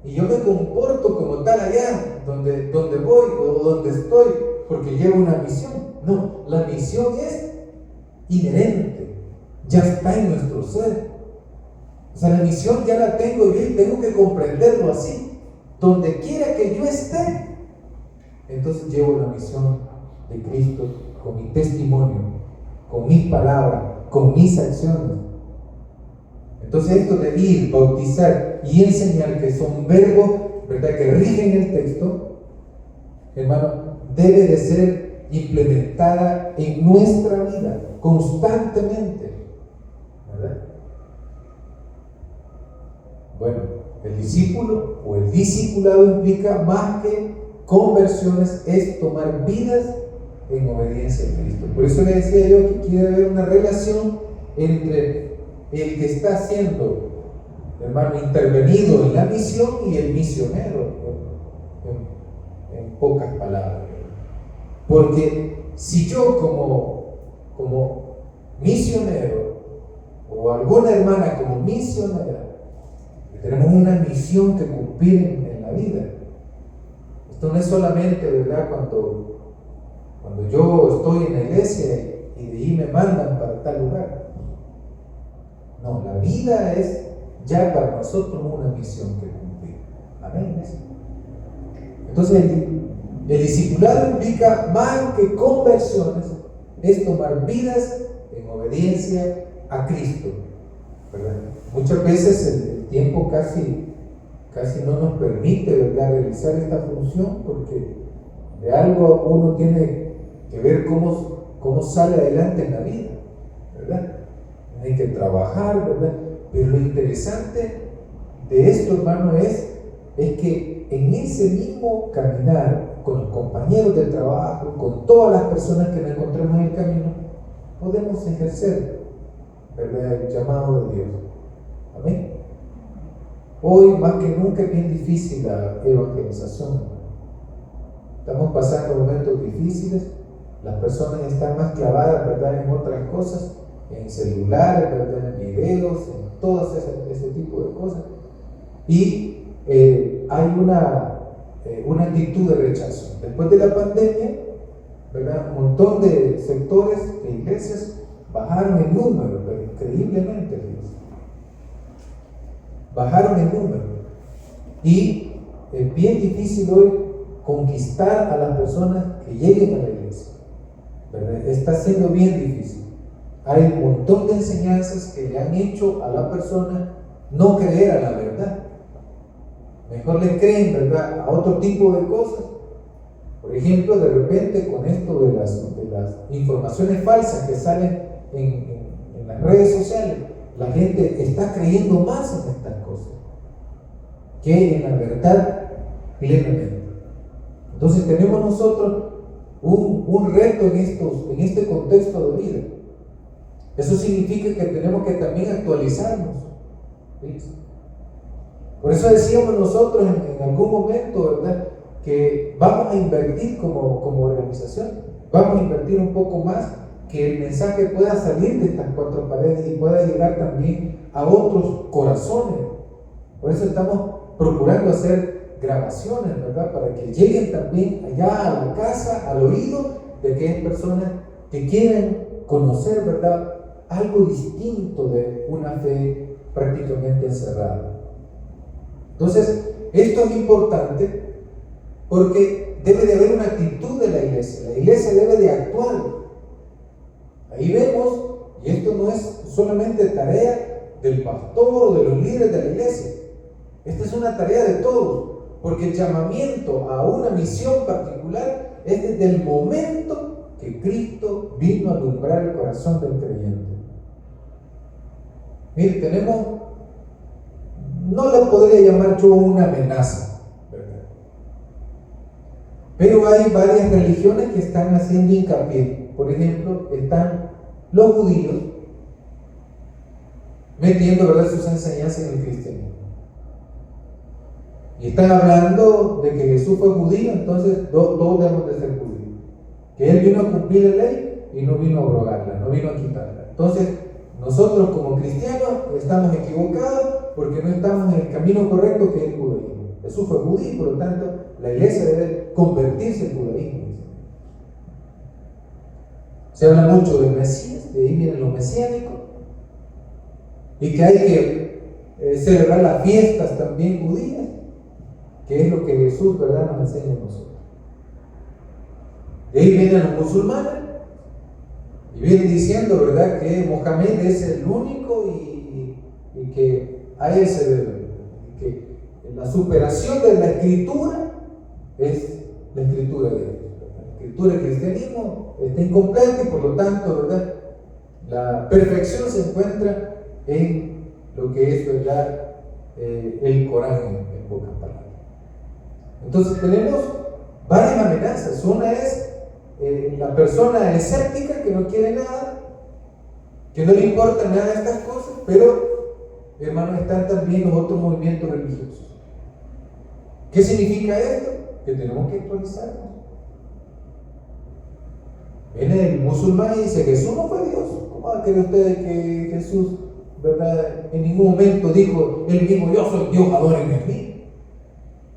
Y yo me comporto como tal allá, donde voy o donde estoy, porque llevo una misión. No, la misión es inherente, ya está en nuestro ser. O sea, la misión ya la tengo yo y tengo que comprenderlo así. Donde quiera que yo esté, entonces llevo la misión de Cristo con mi testimonio, con mis palabras, con mis acciones. Entonces esto de ir, bautizar y enseñar, que son verbos, ¿verdad?, que rigen el texto, hermano, debe de ser implementada en nuestra vida constantemente, ¿verdad? Bueno, el discípulo o el discipulado implica más que conversiones, es tomar vidas en obediencia a Cristo. Por eso le decía yo que quiere haber una relación entre el que está siendo, hermano, intervenido en la misión y el misionero, en pocas palabras. Porque si yo como misionero o alguna hermana como misionera, tenemos una misión que cumplir en la vida. Esto no es solamente, ¿verdad?, cuando yo estoy en la iglesia y de ahí me mandan para tal lugar. No, la vida es ya para nosotros una misión que cumplir. Amén. Entonces, el discipulado implica más que conversiones, es tomar vidas en obediencia a Cristo, ¿verdad? Muchas veces el tiempo casi no nos permite, ¿verdad?, realizar esta función, porque de algo uno tiene que ver cómo sale adelante en la vida, ¿verdad? Hay que trabajar, ¿verdad? Pero lo interesante de esto, hermano, es que en ese mismo caminar, con los compañeros de trabajo, con todas las personas que nos encontramos en el camino, podemos ejercer, ¿verdad?, el llamado de Dios. Amén. Hoy más que nunca es bien difícil la evangelización. Estamos pasando momentos difíciles, las personas están más clavadas, ¿verdad?, en otras cosas, en celulares, ¿verdad?, en videos, en todo ese tipo de cosas. Y hay una actitud de rechazo. Después de la pandemia, ¿verdad?, un montón de sectores de iglesias bajaron en número, pero increíblemente, fíjense. Bajaron en número. Y es bien difícil hoy conquistar a las personas que lleguen a la iglesia, ¿verdad? Está siendo bien difícil. Hay un montón de enseñanzas que le han hecho a la persona no creer a la verdad. Mejor le creen, ¿verdad?, a otro tipo de cosas. Por ejemplo, de repente con esto de las informaciones falsas que salen en las redes sociales, la gente está creyendo más en estas cosas que en la verdad plenamente. Entonces tenemos nosotros un reto en este contexto de vida. Eso significa que tenemos que también actualizarnos. ¿Sí? Por eso decíamos nosotros en algún momento, ¿verdad?, que vamos a invertir como organización, vamos a invertir un poco más, que el mensaje pueda salir de estas cuatro paredes y pueda llegar también a otros corazones. Por eso estamos procurando hacer grabaciones, ¿verdad?, para que lleguen también allá a la casa, al oído de aquellas personas que quieren conocer, ¿verdad?, algo distinto de una fe prácticamente encerrada. Entonces, esto es importante porque debe de haber una actitud de la iglesia debe de actuar. Ahí vemos, y esto no es solamente tarea del pastor o de los líderes de la iglesia, esta es una tarea de todos, porque el llamamiento a una misión particular es desde el momento que Cristo vino a alumbrar el corazón del creyente. Mire, no la podría llamar yo una amenaza, ¿verdad?, pero hay varias religiones que están haciendo hincapié. Por ejemplo, están los judíos metiendo, ¿verdad?, sus enseñanzas en el cristianismo. Y están hablando de que Jesús fue judío, entonces todos debemos de ser judíos. Que Él vino a cumplir la ley y no vino a abrogarla, no vino a quitarla. Entonces, nosotros como cristianos estamos equivocados porque no estamos en el camino correcto, que es el judaísmo. Jesús fue judío y por lo tanto la iglesia debe convertirse en judaísmo. Se habla mucho del Mesías, de ahí viene lo mesiánico, y que hay que celebrar las fiestas también judías, que es lo que Jesús, ¿verdad?, nos enseña a nosotros. De ahí vienen los musulmanes y vienen diciendo, ¿verdad?, que Mohamed es el único y que a él se debe, que la superación de la escritura es la escritura de Dios. La escritura del cristianismo está incompleta y por lo tanto, ¿verdad?, la perfección se encuentra en lo que es, ¿verdad?, el Corán en pocas palabras. Entonces tenemos varias amenazas. Una es la persona escéptica que no quiere nada, que no le importa nada de estas cosas, pero, hermanos, están también los otros movimientos religiosos. ¿Qué significa esto? Que tenemos que actualizarnos. Viene el musulmán y dice: Jesús no fue Dios. ¿Cómo va a creer ustedes que Jesús, verdad, en ningún momento dijo él mismo: yo soy Dios, adórenme a mí?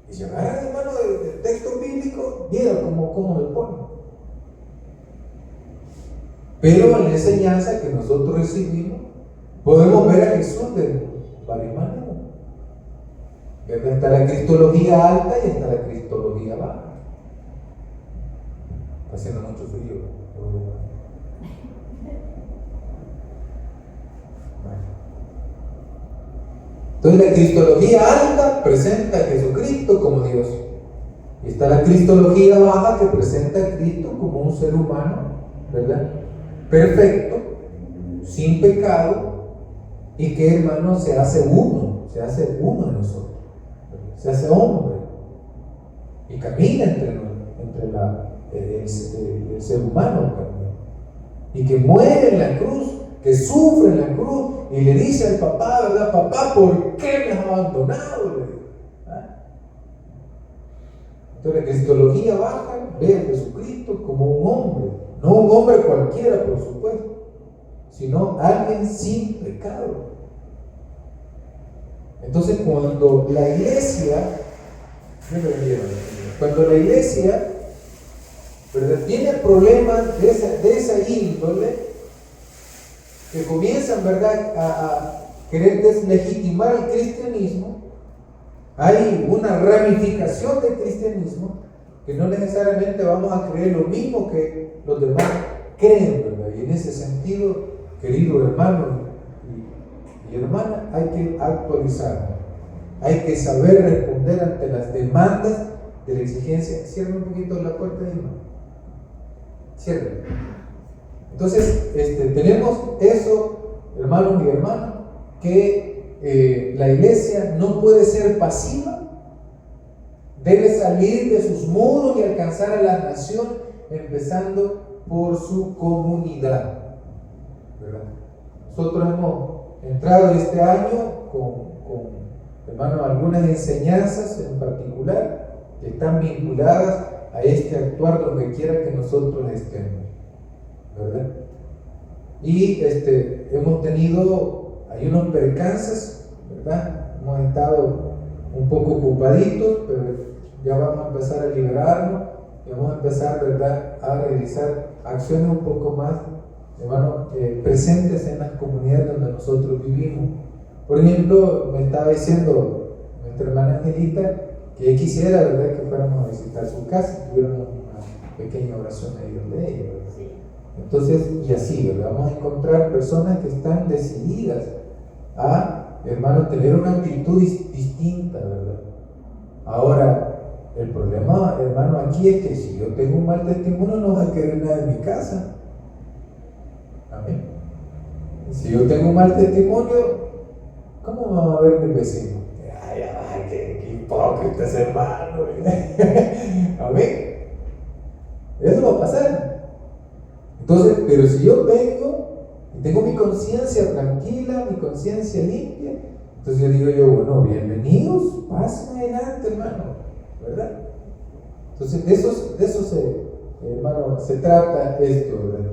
Y si agarran, hermano, del texto bíblico, mira cómo le pone. Pero en la enseñanza que nosotros recibimos, podemos ver a Jesús de varias maneras. Está la cristología alta y está la cristología baja. Está haciendo mucho frío. Entonces la cristología alta presenta a Jesucristo como Dios. Y está la cristología baja que presenta a Cristo como un ser humano, ¿verdad? Perfecto, sin pecado, y que, hermano, se hace uno de nosotros, se hace hombre y camina entre el ser humano también, y que muere en la cruz, que sufre en la cruz, y le dice al papá, ¿verdad? Papá, ¿por qué me has abandonado? Entonces la cristología baja ve a Jesucristo como un hombre, no un hombre cualquiera, por supuesto, sino alguien sin pecado. Entonces cuando la iglesia, ¿verdad?, tiene problemas de esa índole, que comienzan, ¿verdad?, a querer deslegitimar el cristianismo, hay una ramificación del cristianismo que no necesariamente vamos a creer lo mismo que los demás creen, ¿verdad? Y en ese sentido, querido hermano y hermana, hay que actualizar, hay que saber responder ante las demandas de la exigencia. Cierra un poquito la puerta ahí, ¿no? Cierra. Entonces, tenemos eso, hermanos y hermanas, que la iglesia no puede ser pasiva, debe salir de sus muros y alcanzar a la nación, empezando por su comunidad, ¿verdad? Nosotros hemos entrado este año con hermano, algunas enseñanzas en particular que están vinculadas a este actuar donde quiera que nosotros estemos, ¿verdad? Y hemos tenido, hay unos percances, ¿verdad? Hemos estado un poco ocupaditos, pero ya vamos a empezar a liberarnos y vamos a empezar, ¿verdad?, a realizar acciones un poco más, hermano, presentes en las comunidades donde nosotros vivimos. Por ejemplo, me estaba diciendo nuestra hermana Angelita que quisiera, ¿verdad?, que fuéramos a visitar su casa, tuviéramos una pequeña oración ahí donde ella, ¿verdad? Sí. Entonces, y así, ¿verdad?, vamos a encontrar personas que están decididas a, hermano, tener una actitud distinta, ¿verdad? Ahora, el problema, hermano, aquí es que si yo tengo un mal testimonio, no va a querer nada en mi casa. Amén. Si yo tengo un mal testimonio, ¿cómo va a ver mi vecino? Ay, qué hipócrita ese hermano. Amén. Eso va a pasar. Entonces, pero si yo vengo y tengo mi conciencia tranquila, mi conciencia limpia, entonces yo digo bueno, bienvenidos, pasen adelante, hermano, ¿verdad? Entonces, de eso hermano, se trata esto, ¿verdad?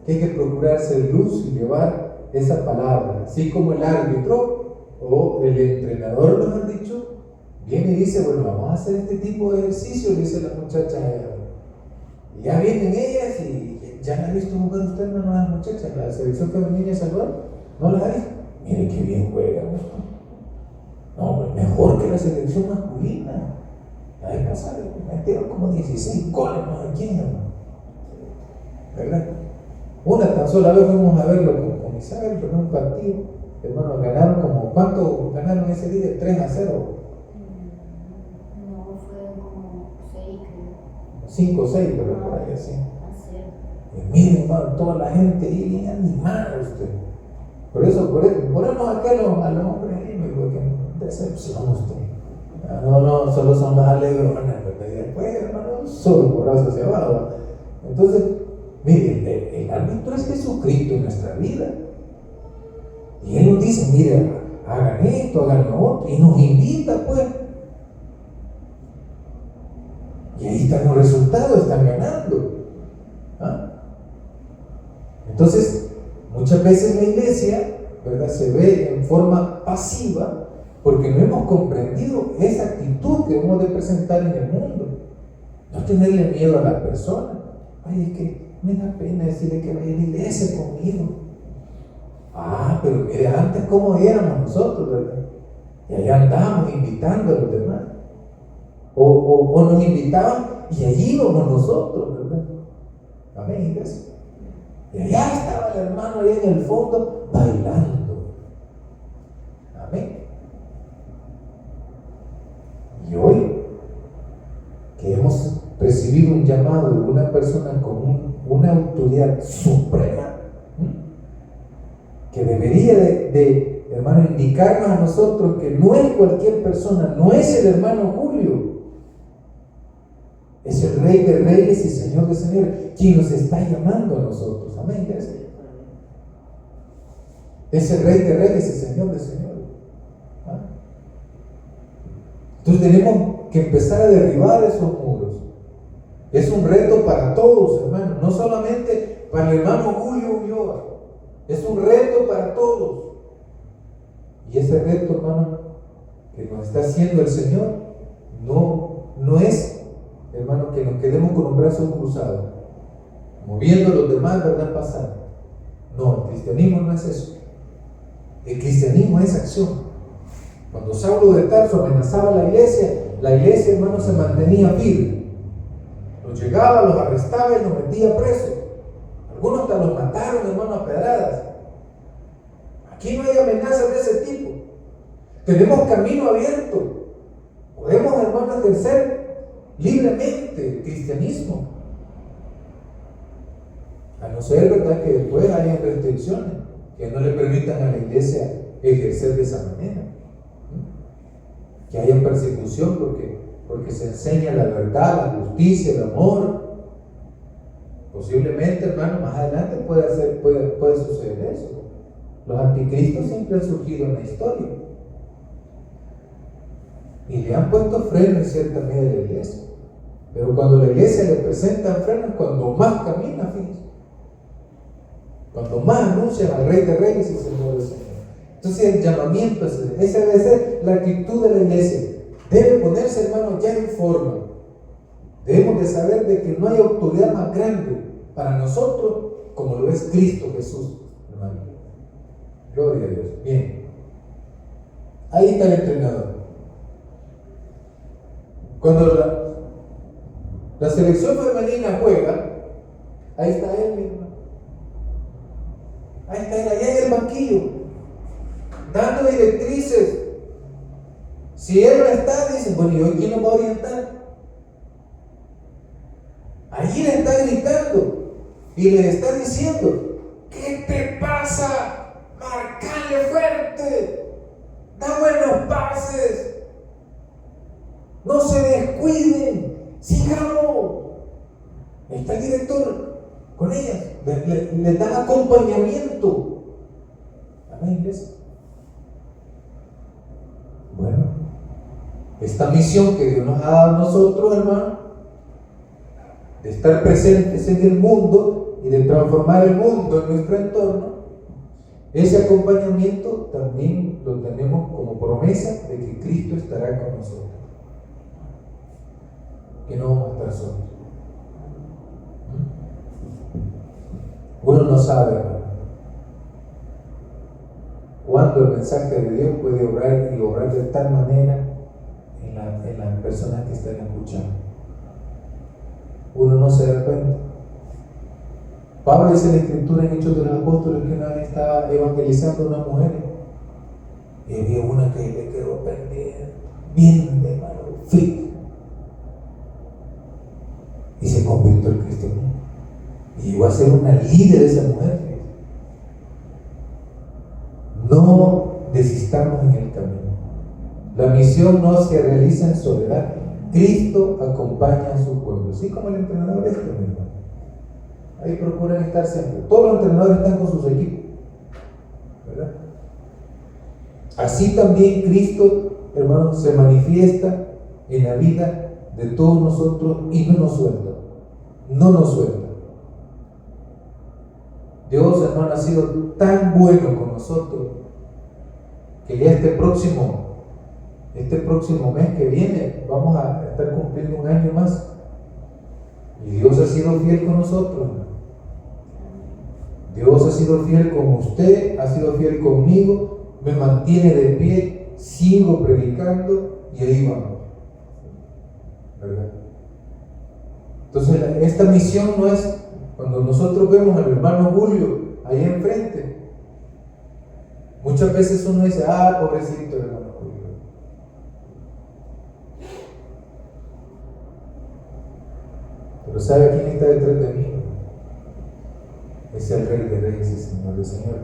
Que hay que procurar ser luz y llevar esa palabra, así como el árbitro o el entrenador nos han dicho, viene y dice, bueno, vamos a hacer este tipo de ejercicio, dice la muchacha, y ya vienen ellas y ya la ha visto jugar usted, no, las muchachas, la selección femenina de Salvador, no las ha visto, mire qué bien juega, no, mejor que la selección masculina. La vez pasada metieron como 16 goles más aquí, ¿verdad? Una tan sola vez fuimos a verlo con Isabel, pero en un partido, hermano, ganaron como, ¿cuánto ganaron ese día? 3-0. No, fue como 6, creo. 5 o 6, pero por ahí así. Y miren, hermano, toda la gente ahí bien animada usted. Por eso, ponemos acá a los hombres ahí, porque decepción usted. No, solo son las alegronas, ¿verdad? Y después, hermano, solo porrazo hacia abajo. Entonces, miren, el árbitro es Jesucristo en nuestra vida. Y Él nos dice, mire, hagan esto, hagan lo otro, y nos invita, pues. Y ahí están los resultados, están ganando. ¿Ah? Entonces, muchas veces la iglesia, ¿verdad?, se ve en forma pasiva porque no hemos comprendido esa actitud que debemos de presentar en el mundo. No tenerle miedo a las personas. Ay, es que me da pena decirle que vaya a la iglesia conmigo. Ah, pero mire, antes cómo éramos nosotros, ¿verdad? Y allá andábamos invitando a los demás. O nos invitaban y allí íbamos nosotros, ¿verdad? Amén, iglesia. Y allá estaba el hermano ahí en el fondo bailando. Amén. Y hoy que hemos recibido un llamado de una persona con una autoridad suprema, que debería de, hermano, indicarnos a nosotros que no es cualquier persona, no es el hermano Julio, es el Rey de Reyes y Señor de Señores, quien nos está llamando a nosotros. Amén, iglesia. Es el Rey de Reyes y Señor de Señores. ¿Ah? Entonces tenemos que empezar a derribar esos muros. Es un reto para todos, hermanos, no solamente para el hermano Julio Ulloa, es un reto para todos. Y ese reto, hermano, que nos está haciendo el Señor, no es, hermano, que nos quedemos con los brazos cruzados, moviendo a los demás, ¿verdad?, pasar. No, el cristianismo no es eso. El cristianismo es acción. Cuando Saulo de Tarso amenazaba a la iglesia, hermano, se mantenía firme. Los llegaba, los arrestaba y los metía presos. Algunos hasta los mataron, hermano, a pedradas. Aquí no hay amenazas de ese tipo. Tenemos camino abierto. Podemos, hermano, ejercer libremente el cristianismo. A no ser, ¿verdad?, que después haya restricciones que no le permitan a la iglesia ejercer de esa manera. Que haya persecución porque se enseña la verdad, la justicia, el amor. Posiblemente, hermano, más adelante puede suceder eso. Los anticristos siempre han surgido en la historia y le han puesto freno en cierta medida a la iglesia. Pero cuando la iglesia le presenta freno, cuando más camina, fíjense, cuando más anuncia al Rey de Reyes y Señor de Señores. Entonces el llamamiento, esa debe ser la actitud de la iglesia. Debe ponerse, hermano, ya en forma. Debemos de saber de que no hay autoridad más grande para nosotros como lo es Cristo Jesús, hermano. Gloria a Dios. Bien. Ahí está el entrenador. Cuando la selección femenina juega, ahí está él, mi hermano. Ahí está él, allá en el banquillo, dando directrices. Si él no está, dicen, bueno, ¿y hoy quién nos va a orientar? Allí le está gritando y le está diciendo, ¿qué te pasa? Marcale fuerte, da buenos pases, no se descuiden, sigamos. Está el director con ellas, le dan acompañamiento. Amén, iglesia. Bueno, esta misión que Dios nos ha dado a nosotros, hermano, de estar presentes en el mundo y de transformar el mundo en nuestro entorno, ese acompañamiento también lo tenemos como promesa de que Cristo estará con nosotros, que no vamos a estar solos. Uno no sabe, hermano, cuándo el mensaje de Dios puede obrar y obrar de tal manera en las personas que están escuchando. Uno no se da cuenta. Pablo dice en la Escritura en Hechos de los Apóstoles que una vez estaba evangelizando a una mujer y había una que le quedó prendida, bien de mano, fit, y se convirtió al cristianismo y llegó a ser una líder de esa mujer. No desistamos en el camino. La misión no se realiza en soledad. Cristo acompaña a su pueblo, así como el entrenador mi hermano. Ahí procuran estar siempre. Todos los entrenadores están con sus equipos, ¿verdad? Así también Cristo, hermano, se manifiesta en la vida de todos nosotros y no nos suelta. No nos suelta. Dios, hermano, ha sido tan bueno con nosotros que ya este próximo mes que viene vamos a estar cumpliendo un año más. Y Dios ha sido fiel con nosotros, hermano. Dios ha sido fiel con usted, ha sido fiel conmigo, me mantiene de pie, sigo predicando y ahí vamos, ¿verdad? Entonces esta misión no es cuando nosotros vemos al hermano Julio ahí enfrente. Muchas veces uno dice, pobrecito hermano Julio. Pero ¿sabe quién está detrás de mí? Es el Rey de Reyes y Señor de Señor.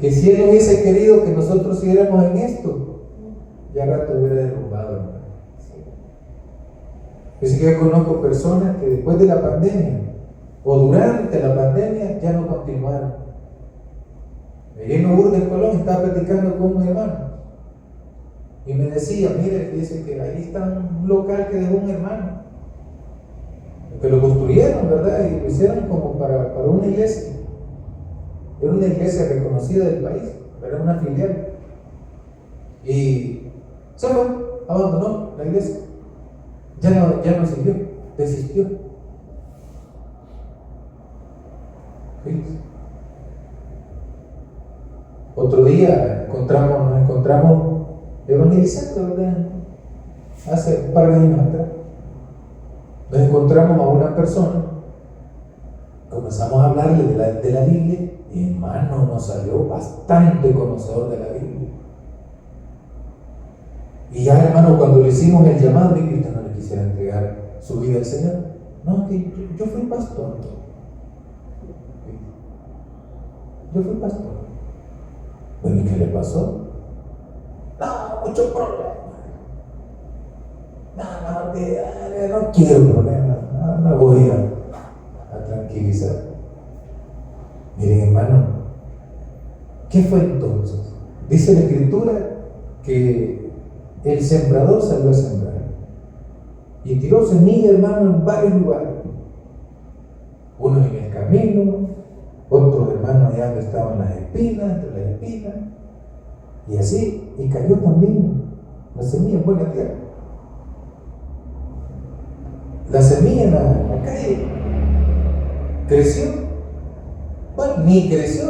Que si Él no hubiese querido que nosotros siguiéramos en esto, ya rato hubiera derrumbado, hermano. Es que yo conozco personas que después de la pandemia o durante la pandemia ya no continuaron. Allí en Lourdes, Colón, estaba platicando con un hermano y me decía, mire, dice que ahí está un local que dejó un hermano, que lo construyeron, ¿verdad? Y lo hicieron como para una iglesia. Era una iglesia reconocida del país, era una filial. Y se fue, abandonó la iglesia. Ya no siguió, desistió. Fíjense. Otro día nos encontramos evangelizando, ¿verdad? Hace un par de años atrás. Nos encontramos a una persona, comenzamos a hablarle de la Biblia, y hermano, nos salió bastante conocedor de la Biblia. Y ya, hermano, cuando le hicimos el llamado, dijo, usted no le quisiera entregar su vida al Señor. No, que yo fui pastor. Yo fui pastor. Bueno, ¿y qué le pasó? No, mucho problema. No quiero problemas. No me voy a tranquilizar. Miren, hermano, ¿qué fue entonces? Dice la Escritura que el sembrador salió a sembrar y tiró semilla, hermano, en varios lugares. Unos en el camino, otros, hermano, allá donde estaban las espinas, entre las espinas, y así, y cayó también la semilla en buena tierra. La semilla en la calle creció, bueno, ni creció,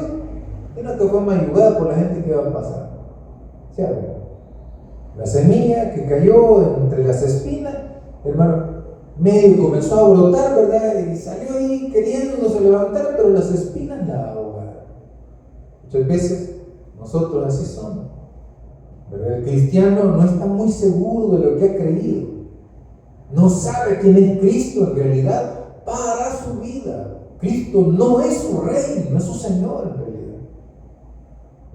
sino que fue mayugada por la gente que iba a pasar. ¿Cierto? La semilla que cayó entre las espinas, hermano, medio comenzó a brotar, ¿verdad? Y salió ahí queriéndose levantar, pero las espinas la ahogaron. Muchas veces nosotros así somos, ¿verdad? El cristiano no está muy seguro de lo que ha creído. No sabe quién es Cristo en realidad para su vida. Cristo no es su rey, no es su Señor en realidad.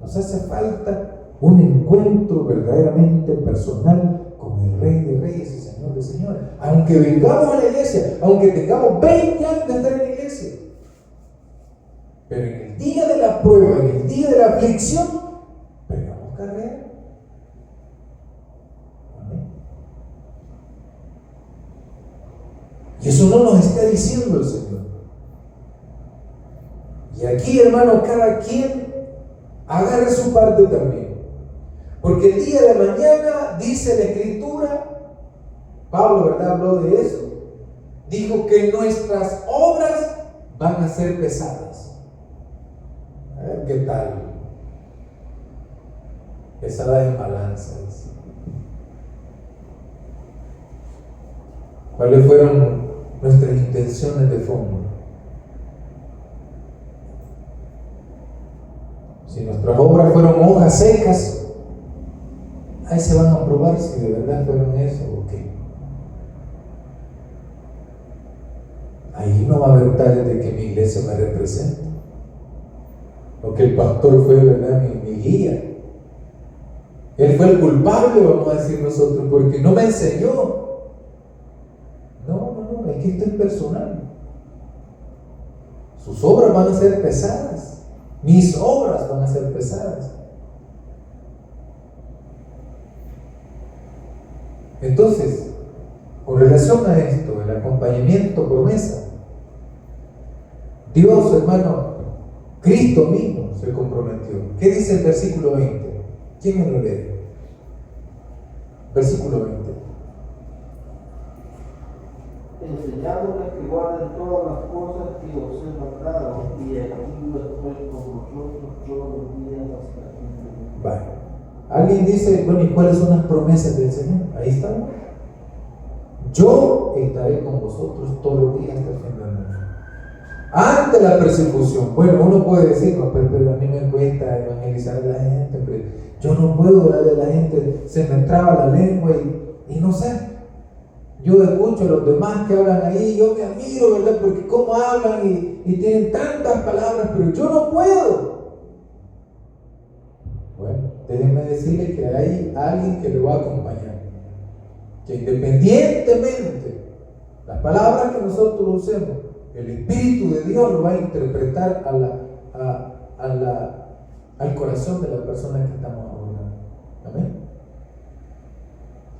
Nos hace falta un encuentro verdaderamente personal con el Rey de Reyes y Señor de Señores. Aunque vengamos a la iglesia, aunque tengamos 20 años de estar en la iglesia, pero en el día de la prueba, en el día de la aflicción, pegamos carrera. Y eso no nos está diciendo el Señor. Y aquí, hermano, cada quien agarre su parte también. Porque el día de mañana, dice la Escritura, Pablo, ¿verdad?, habló de eso. Dijo que nuestras obras van a ser pesadas. A ver qué tal. Pesadas en balanzas. ¿Cuáles fueron nuestras intenciones de fondo? Si nuestras obras fueron hojas secas, ahí se van a probar si de verdad fueron eso o qué. Ahí no va a haber tal de que mi iglesia me represente, o que el pastor fue, ¿verdad?, mi guía. Él fue el culpable, vamos a decir nosotros, porque no me enseñó. No, es que esto es personal. Sus obras van a ser pesadas. Mis obras van a ser pesadas. Entonces, con relación a esto, el acompañamiento, promesa, Dios, hermano, Cristo mismo se comprometió. ¿Qué dice el versículo 20? ¿Quién me lo lee? Versículo 20. Enseñándoles que guarden todas las cosas que os he mandado, y aquí yo estoy con vosotros todos los días hasta el fin del mundo. Vale. Alguien dice, bueno, ¿y cuáles son las promesas del Señor? Ahí están. Yo estaré con vosotros todos los días hasta el fin del mundo. Ante la persecución, bueno, uno puede decir, no, pero a mí me cuesta evangelizar a la gente, pero yo no puedo darle a la gente, se me traba la lengua y no sé. Yo escucho a los demás que hablan ahí, yo me admiro, ¿verdad? Porque cómo hablan y tienen tantas palabras, pero yo no puedo. Bueno, déjenme decirle que hay alguien que lo va a acompañar, que independientemente las palabras que nosotros usemos, el Espíritu de Dios lo va a interpretar al corazón de la persona que estamos hablando. Amén.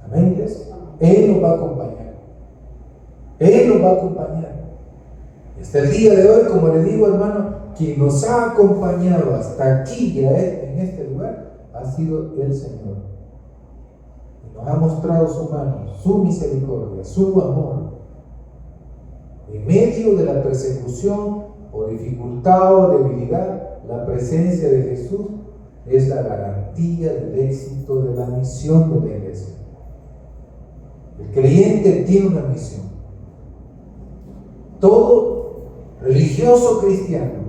Amén, iglesia. Él nos va a acompañar. Él nos va a acompañar. Hasta el día de hoy, como le digo, hermano, quien nos ha acompañado hasta aquí y en este lugar ha sido el Señor. Y nos ha mostrado su mano, su misericordia, su amor. En medio de la persecución o dificultad o debilidad, la presencia de Jesús es la garantía del éxito de la misión de la iglesia. El creyente tiene una misión. Todo religioso cristiano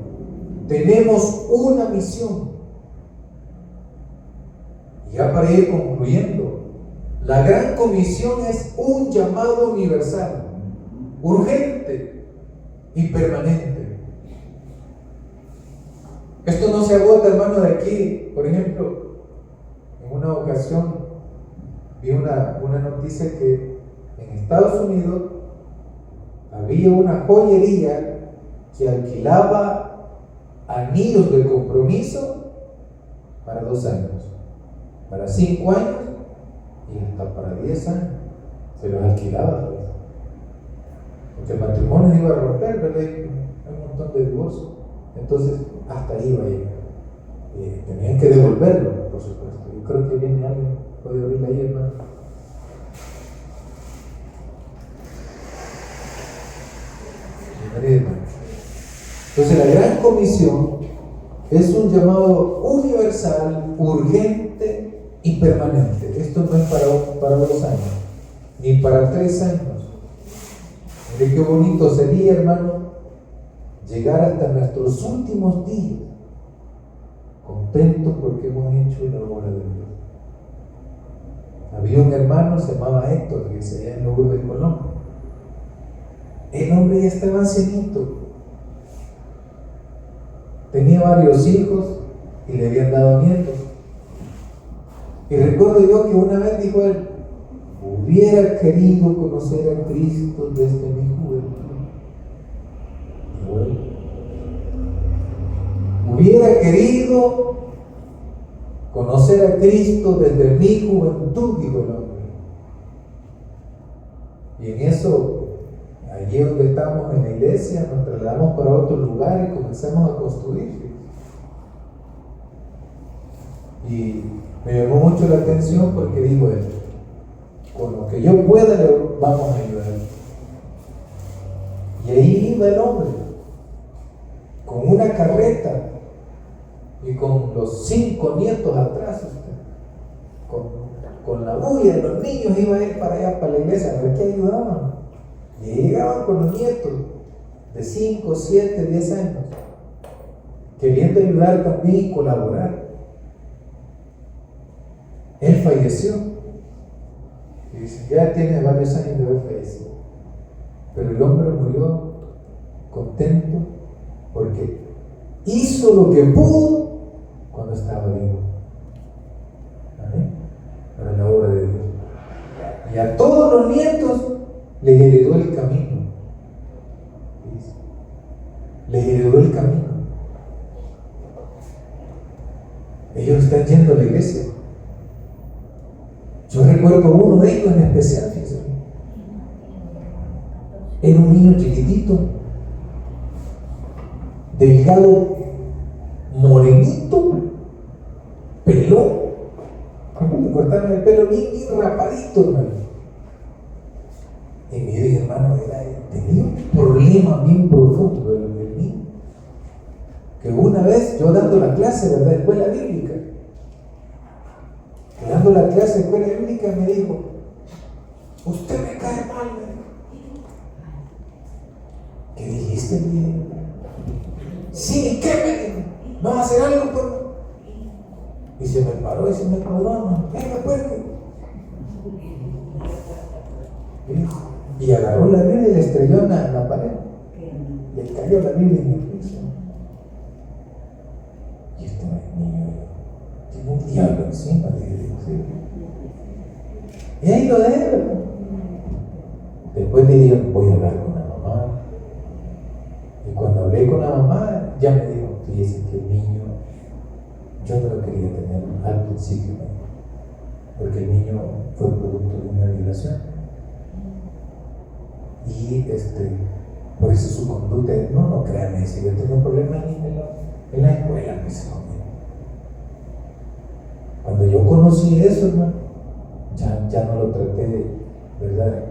tenemos una misión. Y ya para ir concluyendo, la gran comisión es un llamado universal, urgente y permanente. Esto no se agota, hermano, de aquí. Por ejemplo, en una ocasión vi una noticia que en Estados Unidos había una joyería que alquilaba anillos de compromiso para 2 años, para 5 años y hasta para 10 años. Se los alquilaba, pues. Porque el matrimonio se iba a romper, ¿verdad? Hay un montón de divorcios. Entonces, hasta ahí iba a llegar. Tenían que devolverlo, por supuesto. Yo creo que viene alguien, puede abrirla ahí, hermano. Entonces, la gran comisión es un llamado universal, urgente y permanente. Esto no es para 2 años, ni para 3 años. Mire qué bonito sería, hermano, llegar hasta nuestros últimos días contentos porque hemos hecho la obra de Dios. Había un hermano, se llamaba Héctor, que se allá en Lourdes de Colombia. El hombre ya estaba ancianito, tenía varios hijos y le habían dado nietos. Y recuerdo yo que una vez dijo él, hubiera querido conocer a Cristo desde mi juventud. Y bueno, hubiera querido conocer a Cristo desde mi juventud, dijo el hombre. Y en eso, allí donde estamos en la iglesia, nos trasladamos para otro lugar y comenzamos a construir. Y me llamó mucho la atención porque dijo él, con lo que yo pueda le vamos a ayudar. Y ahí iba el hombre, con una carreta y con los 5 nietos atrás, con la bulla de los niños iba a ir para allá, para la iglesia, a ver qué ayudaban. Y llegaban con los nietos de 5, 7, 10 años, queriendo ayudar también y colaborar. Él falleció. Y dice, ya tiene varios años de haber fallecido. Pero el hombre murió contento porque hizo lo que pudo cuando estaba vivo. Amén. Para la obra de Dios. Y a todos los nietos les heredó el camino. Les heredó el camino. Ellos están yendo a la iglesia. Yo recuerdo uno de ellos en especial, fíjense. Era un niño chiquitito, delgado, morenito, pelón, me cortaron el pelo bien rapadito, hermano. Y mire, hermano, tenía un problema bien profundo el niño. Que una vez yo dando la clase, ¿verdad?, de escuela bíblica, dando la clase de escuela bíblica, me dijo: usted me cae mal, me dijo. ¿Qué dijiste, mi hijo? Sí, ¿qué me dijo? ¿Vas a hacer algo por mí? Y se me paró y se me paró, no, venga, pues. Y agarró la Biblia y la estrelló en la pared. Le cayó la Biblia en el piso. Y este niño tiene un diablo encima, le digo, ¿sí? Y ahí lo dejo. Después le dije: voy a hablar con la mamá. Y cuando hablé con la mamá, ya me dijo: fíjese que el niño, yo no lo quería tener al principio, ¿no? Porque el niño fue producto de una violación. Y por eso su conducta, no créanme, si yo tengo problemas en la escuela, pues conmigo. Cuando yo conocí eso, hermano, ya no lo traté, ¿verdad?,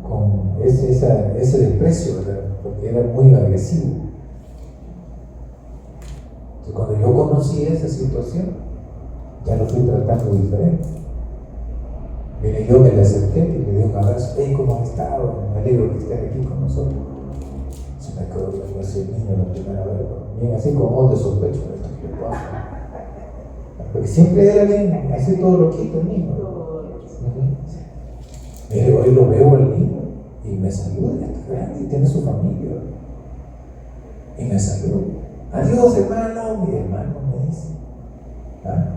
con ese desprecio, ¿verdad?, porque era muy agresivo. Entonces, cuando yo conocí esa situación, ya lo fui tratando diferente. Mire, yo me le acerqué y le di un abrazo: hey, ¿cómo has estado? Me alegro que estés aquí con nosotros. Se me quedó viendo ese niño la primera vez, bien así como vos de sospecho de esto que le pasa. Porque siempre era bien, así todo loquito el niño. Mire, hoy lo veo al niño y me saluda, ya está grande y tiene su familia. Y me saluda: adiós, hermano. Mi hermano me dice. ¿Ah?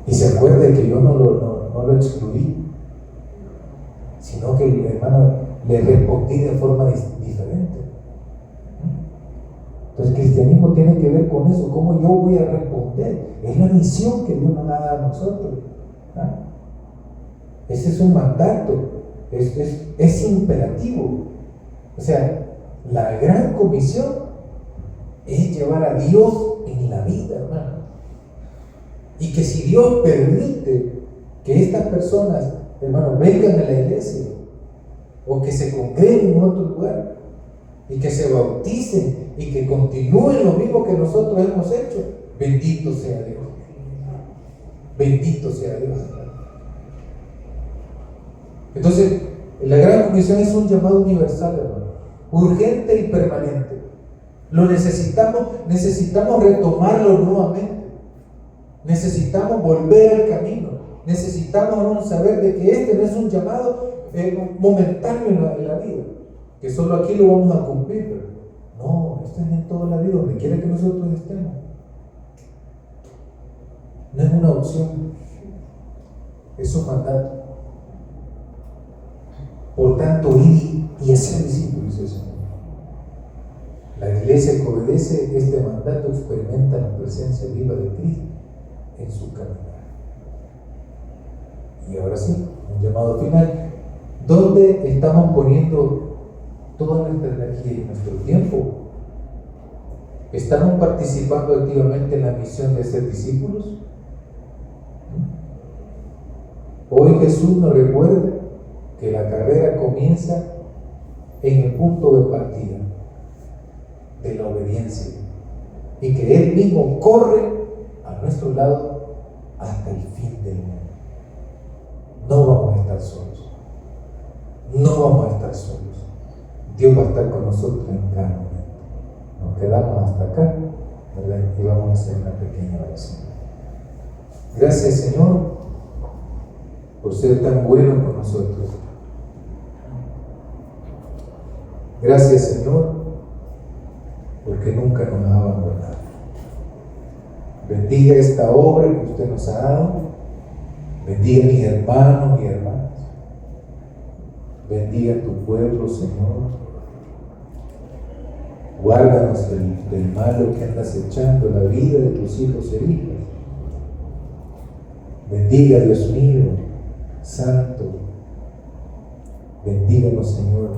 Y se acuerda que yo no lo excluí, sino que el hermano le respondí de forma diferente. Entonces, el cristianismo tiene que ver con eso, cómo yo voy a responder. Es la misión que Dios nos da a nosotros. ¿Ah? Ese es un mandato, es imperativo. O sea, la gran comisión es llevar a Dios en la vida, hermano. Y que si Dios permite que estas personas, hermano, vengan a la iglesia o que se congreguen en otro lugar y que se bauticen y que continúen lo mismo que nosotros hemos hecho, bendito sea Dios. Bendito sea Dios. Entonces, la gran comisión es un llamado universal, hermano, urgente y permanente. Lo necesitamos retomarlo nuevamente. Necesitamos volver al camino. Necesitamos saber de que este no es un llamado momentáneo en la vida, que solo aquí lo vamos a cumplir, pero no, esto es en toda la vida, donde quiera que nosotros estemos. No es una opción, es un mandato. Por tanto, id y hacer discípulos, dice el Señor. La iglesia que obedece este mandato experimenta la presencia viva de Cristo en su caminar. Y ahora sí, un llamado final. ¿Dónde estamos poniendo toda nuestra energía y nuestro tiempo? ¿Estamos participando activamente en la misión de ser discípulos? Hoy Jesús nos recuerda que la carrera comienza en el punto de partida de la obediencia y que Él mismo corre a nuestro lado hasta el fin del mundo. No vamos a estar solos. No vamos a estar solos. Dios va a estar con nosotros en cada momento. Nos quedamos hasta acá, ¿verdad? Y vamos a hacer una pequeña oración. Gracias, Señor, por ser tan bueno con nosotros. Gracias, Señor, porque nunca nos ha abandonado. Bendiga esta obra que usted nos ha dado. Bendiga a mis hermanos y hermanas. Bendiga a tu pueblo, Señor. Guárdanos del malo que anda acechando la vida de tus hijos e hijas. Bendiga, Dios mío, Santo. Bendíganos, Señor,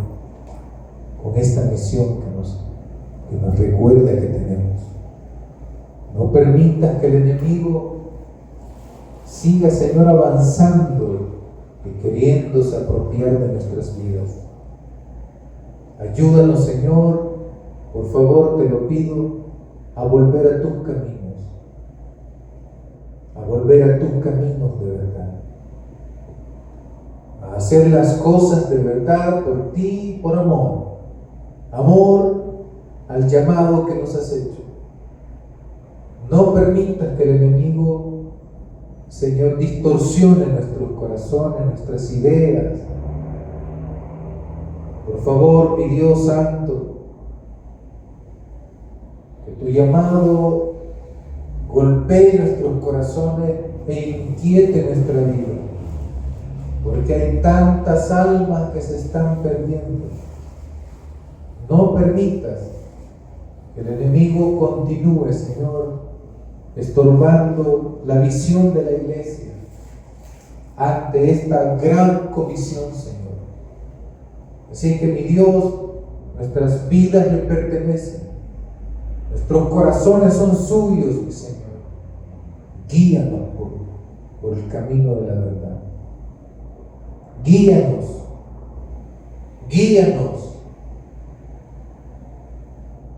con esta misión que nos recuerda que tenemos. No permitas que el enemigo siga, Señor, avanzando y queriéndose apropiar de nuestras vidas. Ayúdanos, Señor, por favor, te lo pido, a volver a tus caminos, a volver a tus caminos de verdad, a hacer las cosas de verdad por ti y por amor, amor al llamado que nos has hecho. No permitas que el enemigo, Señor, distorsione nuestros corazones, nuestras ideas. Por favor, mi Dios santo, que tu llamado golpee nuestros corazones e inquiete nuestra vida, porque hay tantas almas que se están perdiendo. No permitas que el enemigo continúe, Señor, estorbando la visión de la iglesia ante esta gran comisión, Señor. Así que, mi Dios, nuestras vidas le pertenecen, nuestros corazones son suyos, mi Señor. Guíanos por el camino de la verdad. Guíanos, guíanos.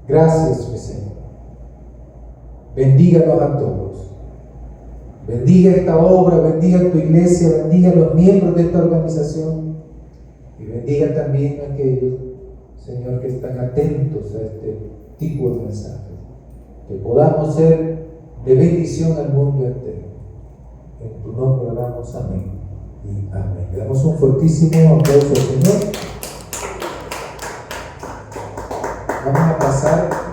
Gracias, mi Señor. Bendíganos a todos. Bendiga esta obra, bendiga tu iglesia, bendiga a los miembros de esta organización y bendiga también a aquellos, Señor, que están atentos a este tipo de mensajes. Que podamos ser de bendición al mundo entero. En tu nombre oramos, amén y amén. Le damos un fortísimo aplauso al Señor. Vamos a pasar